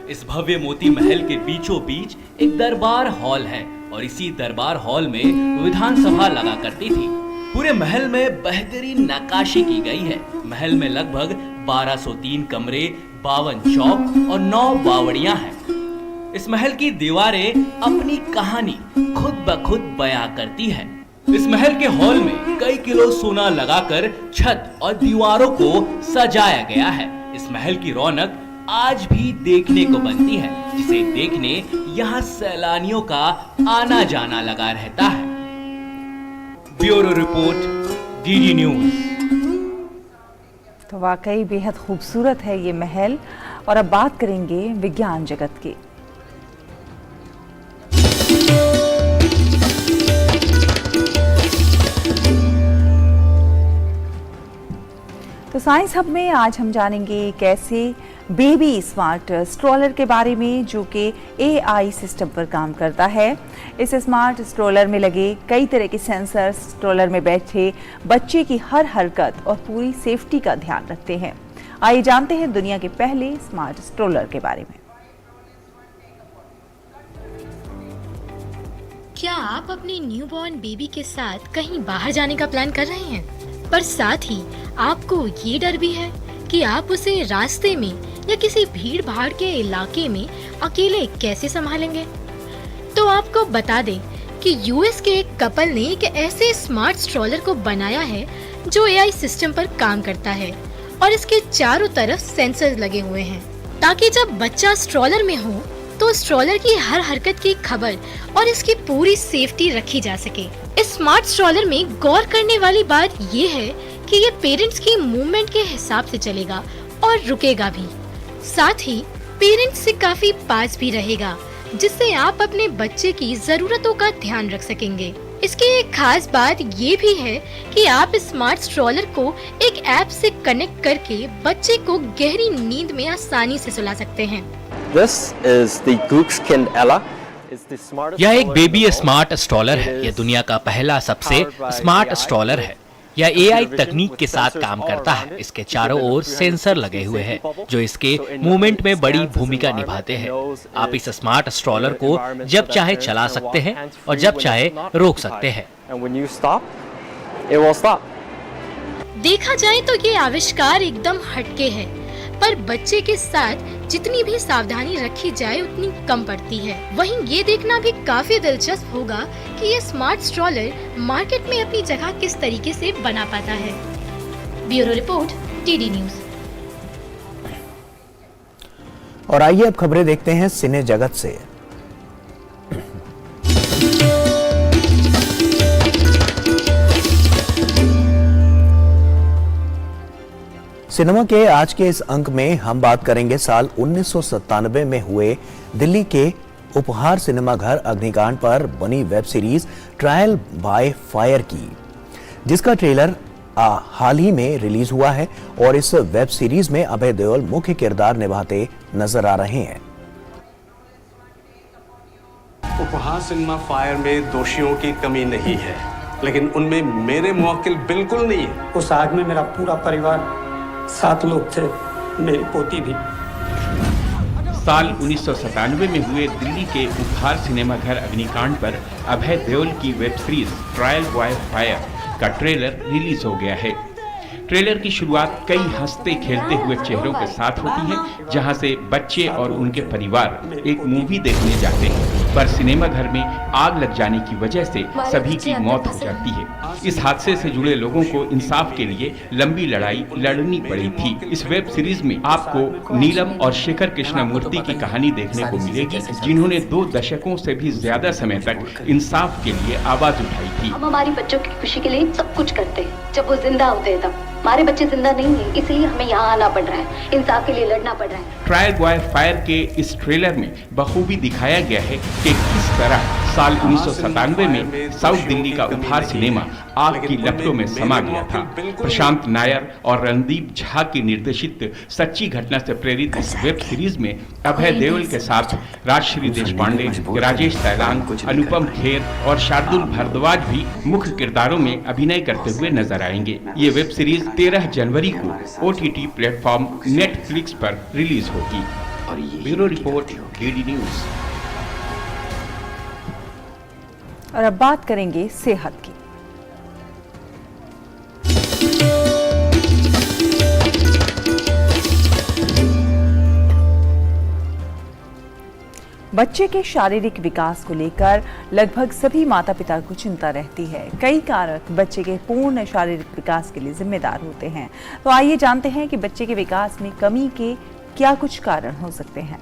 इस भव्य मोती महल के बीचों बीच एक दरबार हॉल है, और इसी दरबार हॉल में विधानसभा लगा करती थी। पूरे महल में बेहतरीन नक्काशी की गई है। महल में लगभग 1203 कमरे, 52 चौक और 9 बावड़ियां हैं। इस महल की दीवारें अपनी कहानी खुद ब खुद बयां करती है। इस महल के हॉल में कई किलो सोना लगाकर छत और दीवारों को सजाया गया है। इस महल की रौनक आज भी देखने को बनती है, जिसे देखने यहाँ सैलानियों का आना जाना लगा रहता है। Bureau report, DD news. तो वाकई बेहद खूबसूरत है ये महल। और अब बात करेंगे विज्ञान जगत की। तो साइंस हब में आज हम जानेंगे कैसे बेबी स्मार्ट स्ट्रोलर के बारे में, जो कि एआई सिस्टम पर काम करता है। इस स्मार्ट स्ट्रोलर में लगे कई तरह के सेंसर स्ट्रोलर में बैठे बच्चे की हर हरकत और पूरी सेफ्टी का ध्यान रखते हैं। आइए जानते हैं दुनिया के पहले स्मार्ट स्ट्रोलर के बारे में। क्या आप अपने न्यूबॉर्न बेबी के साथ कहीं बाहर जाने का प्लान कर रहे हैं, पर साथ ही आपको ये डर भी है कि आप उसे रास्ते में या किसी भीड़ भाड़ के इलाके में अकेले कैसे संभालेंगे? तो आपको बता दें कि यूएस के एक कपल ने एक ऐसे स्मार्ट स्ट्रोलर को बनाया है जो एआई सिस्टम पर काम करता है, और इसके चारों तरफ सेंसर लगे हुए हैं, ताकि जब बच्चा स्ट्रोलर में हो तो स्ट्रोलर की हर हरकत की खबर और इसकी पूरी सेफ्टी रखी जा सके। इस स्मार्ट स्ट्रोलर में गौर करने वाली बात ये है कि ये पेरेंट्स की मूवमेंट के हिसाब से चलेगा और रुकेगा भी। साथ ही पेरेंट्स से काफी पास भी रहेगा, जिससे आप अपने बच्चे की जरूरतों का ध्यान रख सकेंगे। इसकी एक खास बात ये भी है कि आप इस स्मार्ट स्ट्रोलर को एक ऐप से कनेक्ट करके बच्चे को गहरी नींद में आसानी से सुला सकते हैं। यह एक बेबी स्मार्ट स्ट्रोलर है। यह दुनिया का पहला सबसे स्मार्ट स्ट्रोलर है। यह एआई तकनीक के साथ काम करता है। इसके चारों ओर सेंसर लगे हुए हैं, जो इसके मूवमेंट में बड़ी भूमिका निभाते हैं। आप इस स्मार्ट स्ट्रोलर को जब चाहे चला सकते हैं और जब चाहे रोक सकते हैं। देखा जाए तो ये आविष्कार एकदम हटके है। पर बच्चे के साथ जितनी भी सावधानी रखी जाए उतनी कम पड़ती है। वहीं ये देखना भी काफी दिलचस्प होगा कि ये स्मार्ट स्ट्रॉलर मार्केट में अपनी जगह किस तरीके से बना पाता है। Bureau report, TD news. और आइए अब खबरें देखते हैं सिने जगत से। सिनेमा के आज के इस अंक में हम बात करेंगे साल 1997 में हुए दिल्ली के उपहार सिनेमा घर अग्निकांड पर बनी web series trial by fire की, जिसका ट्रेलर हाल ही में रिलीज हुआ है और इस वेब सीरीज में अभय देओल मुख्य किरदार निभाते नजर आ रहे हैं। उपहार सिनेमा फायर में दोषियों की कमी नहीं है, लेकिन उनमें मेरे मुवक्किल बिल्कुल नहीं है। उस आग में मेरा पूरा परिवार 7 लोग थे, मेरी पोती भी। साल 1997 में हुए दिल्ली के उपहार सिनेमा घर अग्निकांड पर अभय देओल की web series trial by fire का ट्रेलर रिलीज हो गया है। ट्रेलर की शुरुआत कई हंसते खेलते हुए चेहरों के साथ होती है, जहां से बच्चे और उनके परिवार एक मूवी देखने जाते हैं, पर सिनेमा घर में आग लग जाने की वजह से सभी की मौत हो जाती है। इस हादसे से जुड़े लोगों को इंसाफ के लिए लंबी लड़ाई लड़नी पड़ी थी। इस वेब सीरीज में आपको नीलम और शेखर कृष्णमूर्ति की कहानी देखने को मिलेगी, जिन्होंने 2 दशकों से भी ज्यादा समय तक इंसाफ के लिए आवाज उठाई थी। हम हमारी बच्चों की खुशी के लिए सब कुछ करते हैं, जब वो जिंदा होते हैं तब। हमारे बच्चे जिंदा नहीं है, इसलिए हमें यहाँ आना पड़ रहा है, इंसाफ के लिए लड़ना पड़ रहा है। ट्रायल बाय फायर के इस ट्रेलर में बखूबी दिखाया गया है कि किस तरह साल 1997 में साउथ दिल्ली का उपहार सिनेमा आग की लपटों में समा गया था। प्रशांत नायर और रणदीप झा की निर्देशित सच्ची घटना से प्रेरित इस वेब सीरीज में अभय देओल के साथ राजश्री देशपांडे, राजेश तैलांग, अनुपम खेर और शार्दुल भारद्वाज भी मुख्य किरदारों में अभिनय करते हुए नजर आएंगे। ये वेब सीरीज 13 जनवरी को OTT प्लेटफॉर्म नेटफ्लिक्स पर रिलीज होगी। Bureau report, DD news. और अब बात करेंगे सेहत की। बच्चे के शारीरिक विकास को लेकर लगभग सभी माता पिता को चिंता रहती है। कई कारक बच्चे के पूर्ण शारीरिक विकास के लिए जिम्मेदार होते हैं। तो आइए जानते हैं कि बच्चे के विकास में कमी के क्या कुछ कारण हो सकते हैं।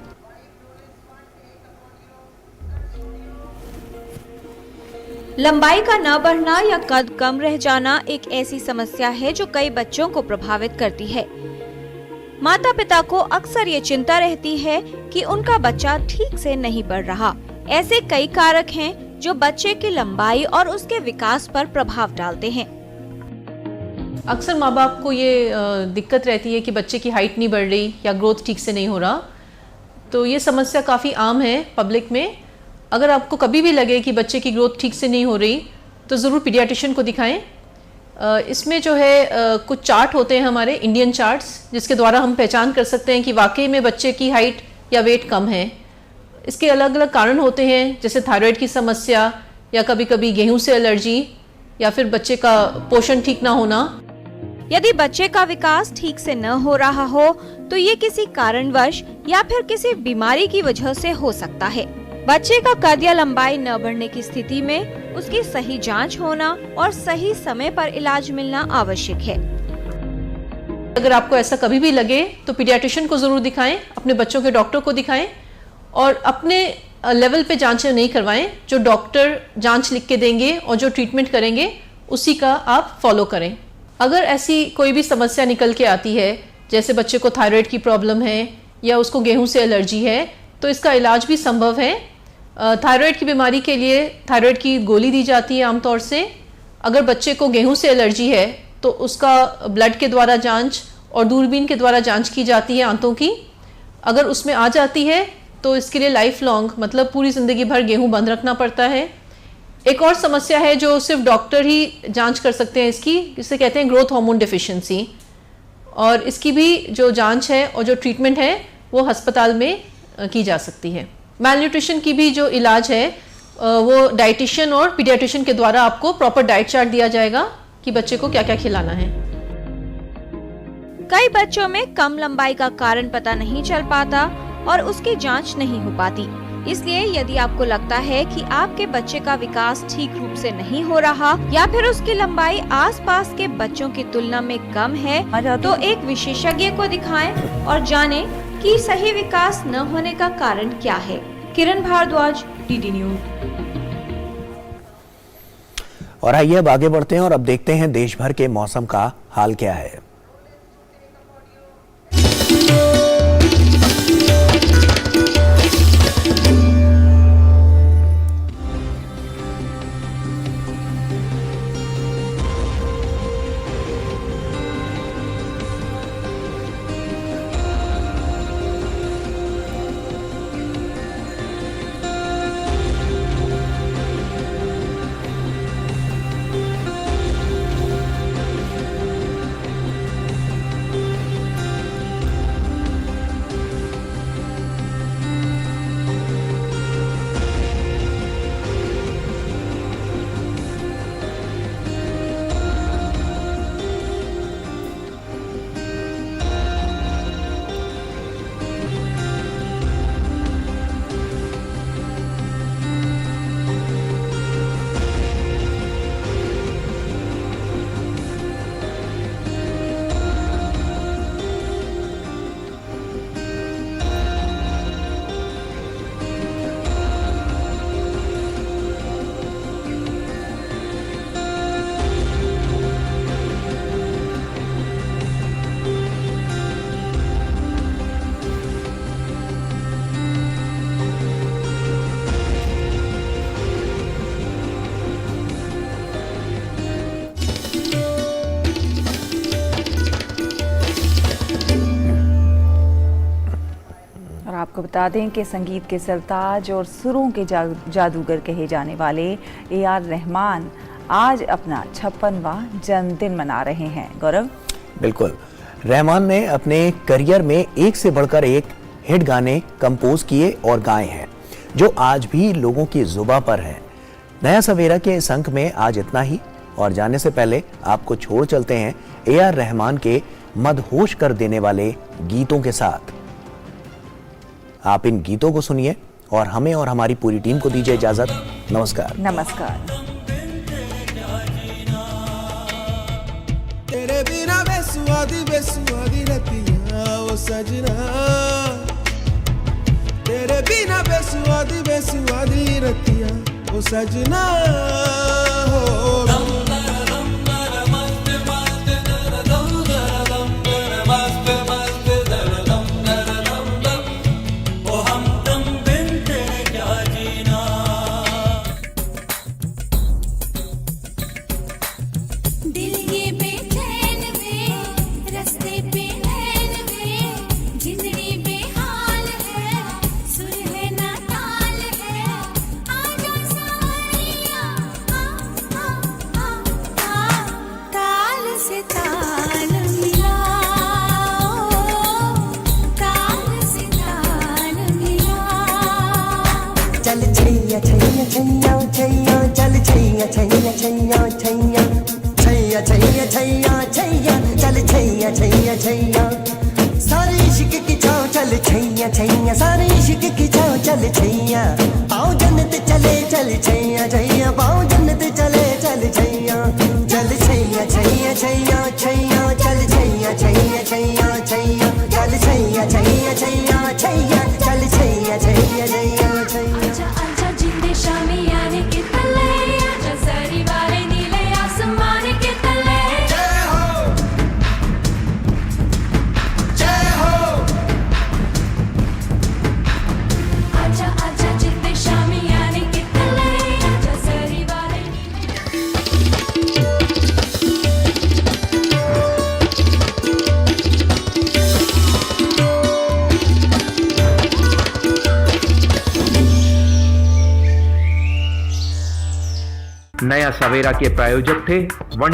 लंबाई का न बढ़ना या कद कम रह जाना एक ऐसी समस्या है जो कई बच्चों को प्रभावित करती है। माता पिता को अक्सर ये चिंता रहती है कि उनका बच्चा ठीक से नहीं बढ़ रहा। ऐसे कई कारक हैं जो बच्चे की लंबाई और उसके विकास पर प्रभाव डालते हैं। अक्सर माँ बाप को ये दिक्कत रहती है कि बच्चे की हाइट नहीं बढ़ रही या ग्रोथ ठीक से नहीं हो रहा। तो ये समस्या काफ़ी आम है पब्लिक में। अगर आपको कभी भी लगे कि बच्चे की ग्रोथ ठीक से नहीं हो रही तो ज़रूर पीडियाट्रिशियन को दिखाएं। इसमें जो है कुछ चार्ट होते हैं हमारे इंडियन चार्ट्स, जिसके द्वारा हम पहचान कर सकते हैं कि वाकई में बच्चे की हाइट या वेट कम है। इसके अलग अलग कारण होते हैं, जैसे थायराइड की समस्या या कभी कभी गेहूं से एलर्जी या फिर बच्चे का पोषण ठीक ना होना। यदि बच्चे का विकास ठीक से न हो रहा हो तो ये किसी कारणवश या फिर किसी बीमारी की वजह से हो सकता है। बच्चे का कद या लंबाई न बढ़ने की स्थिति में उसकी सही जांच होना और सही समय पर इलाज मिलना आवश्यक है। अगर आपको ऐसा कभी भी लगे तो पीडियाट्रिशियन को जरूर दिखाएं, अपने बच्चों के डॉक्टर को दिखाएं और अपने लेवल पे जांचें नहीं करवाएं। जो डॉक्टर जांच लिख के देंगे और जो ट्रीटमेंट करेंगे उसी का आप फॉलो करें। अगर ऐसी कोई भी समस्या निकल के आती है, जैसे बच्चे को थायराइड की प्रॉब्लम है या उसको गेहूं से एलर्जी है, तो इसका इलाज भी संभव है। थायराइड की बीमारी के लिए थायराइड की गोली दी जाती है आमतौर से। अगर बच्चे को गेहूं से एलर्जी है तो उसका ब्लड के द्वारा जांच और दूरबीन के द्वारा जांच की जाती है आंतों की। अगर उसमें आ जाती है तो इसके लिए लाइफ लॉन्ग, मतलब पूरी ज़िंदगी भर गेहूं बंद रखना पड़ता है। एक और समस्या है जो सिर्फ डॉक्टर ही जांच कर सकते हैं इसकी, जिसे कहते हैं ग्रोथ हार्मोन डिफिशिएंसी, और इसकी भी जो जांच है और जो ट्रीटमेंट है वो अस्पताल में की जा सकती है। मैल न्यूट्रिशन की भी जो इलाज है वो डाइटिशियन और पीडियाट्रिशियन के द्वारा आपको प्रॉपर डाइट चार्ट दिया जाएगा कि बच्चे को क्या क्या खिलाना है। कई बच्चों में कम लंबाई का कारण पता नहीं चल पाता और उसकी जांच नहीं हो पाती। इसलिए यदि आपको लगता है कि आपके बच्चे का विकास ठीक रूप से नहीं हो रहा या फिर उसकी लंबाई आसपास के बच्चों की तुलना में कम है, तो एक विशेषज्ञ को दिखाएं और जानें कि सही विकास न होने का कारण क्या है। किरण भारद्वाज, डीडी न्यूज। और आइए अब आगे बढ़ते हैं और अब देखते हैं देश भर के मौसम का हाल क्या है। आपको बता दें कि संगीत के सरताज और सुरों के जादूगर कहे जाने वाले ए.आर. रहमान आज अपना 56वां जन्मदिन मना रहे हैं। गौरव, बिल्कुल, रहमान ने अपने करियर में एक से बढ़कर एक हिट गाने कंपोज किए और गाए हैं जो आज भी लोगों की जुबां पर हैं। नया सवेरा के इस अंक में आज इतना ही, और जाने से पहले आपको छोड़ चलते हैं ए.आर. रहमान के मदहोश कर देने वाले गीतों के साथ। आप इन गीतों को सुनिए और हमें और हमारी पूरी टीम को दीजिए इजाजत। नमस्कार। नमस्कार। तेरे बिना बेसुआदी बेसुआदी रतियां ओ सजना, तेरे बिना बेसुआदी बेसुआदी रतियां ओ सजना हो। सारी इश्क की छाँव चल छैया छैया, सारी इश्क की छाँव चल छैया, पाँव जन्नत चले चल छैया छैया, पाँव जन्नत चले चल छैया, चल छैया छैया छैया छैया, चल छैया छैया छैया छैया, चल छैया छैया छैया छैया, चल छैया छैया छैया छैया। आजा आजा जिंदे शामी यानी के तले, आजा सरी वाले नीले आसमान के तले। जय हो जय हो। आजा आजा जिंदे शामी यानी के तले, आजा सरी वाले नया सवेरा के प्रायोजक थे वन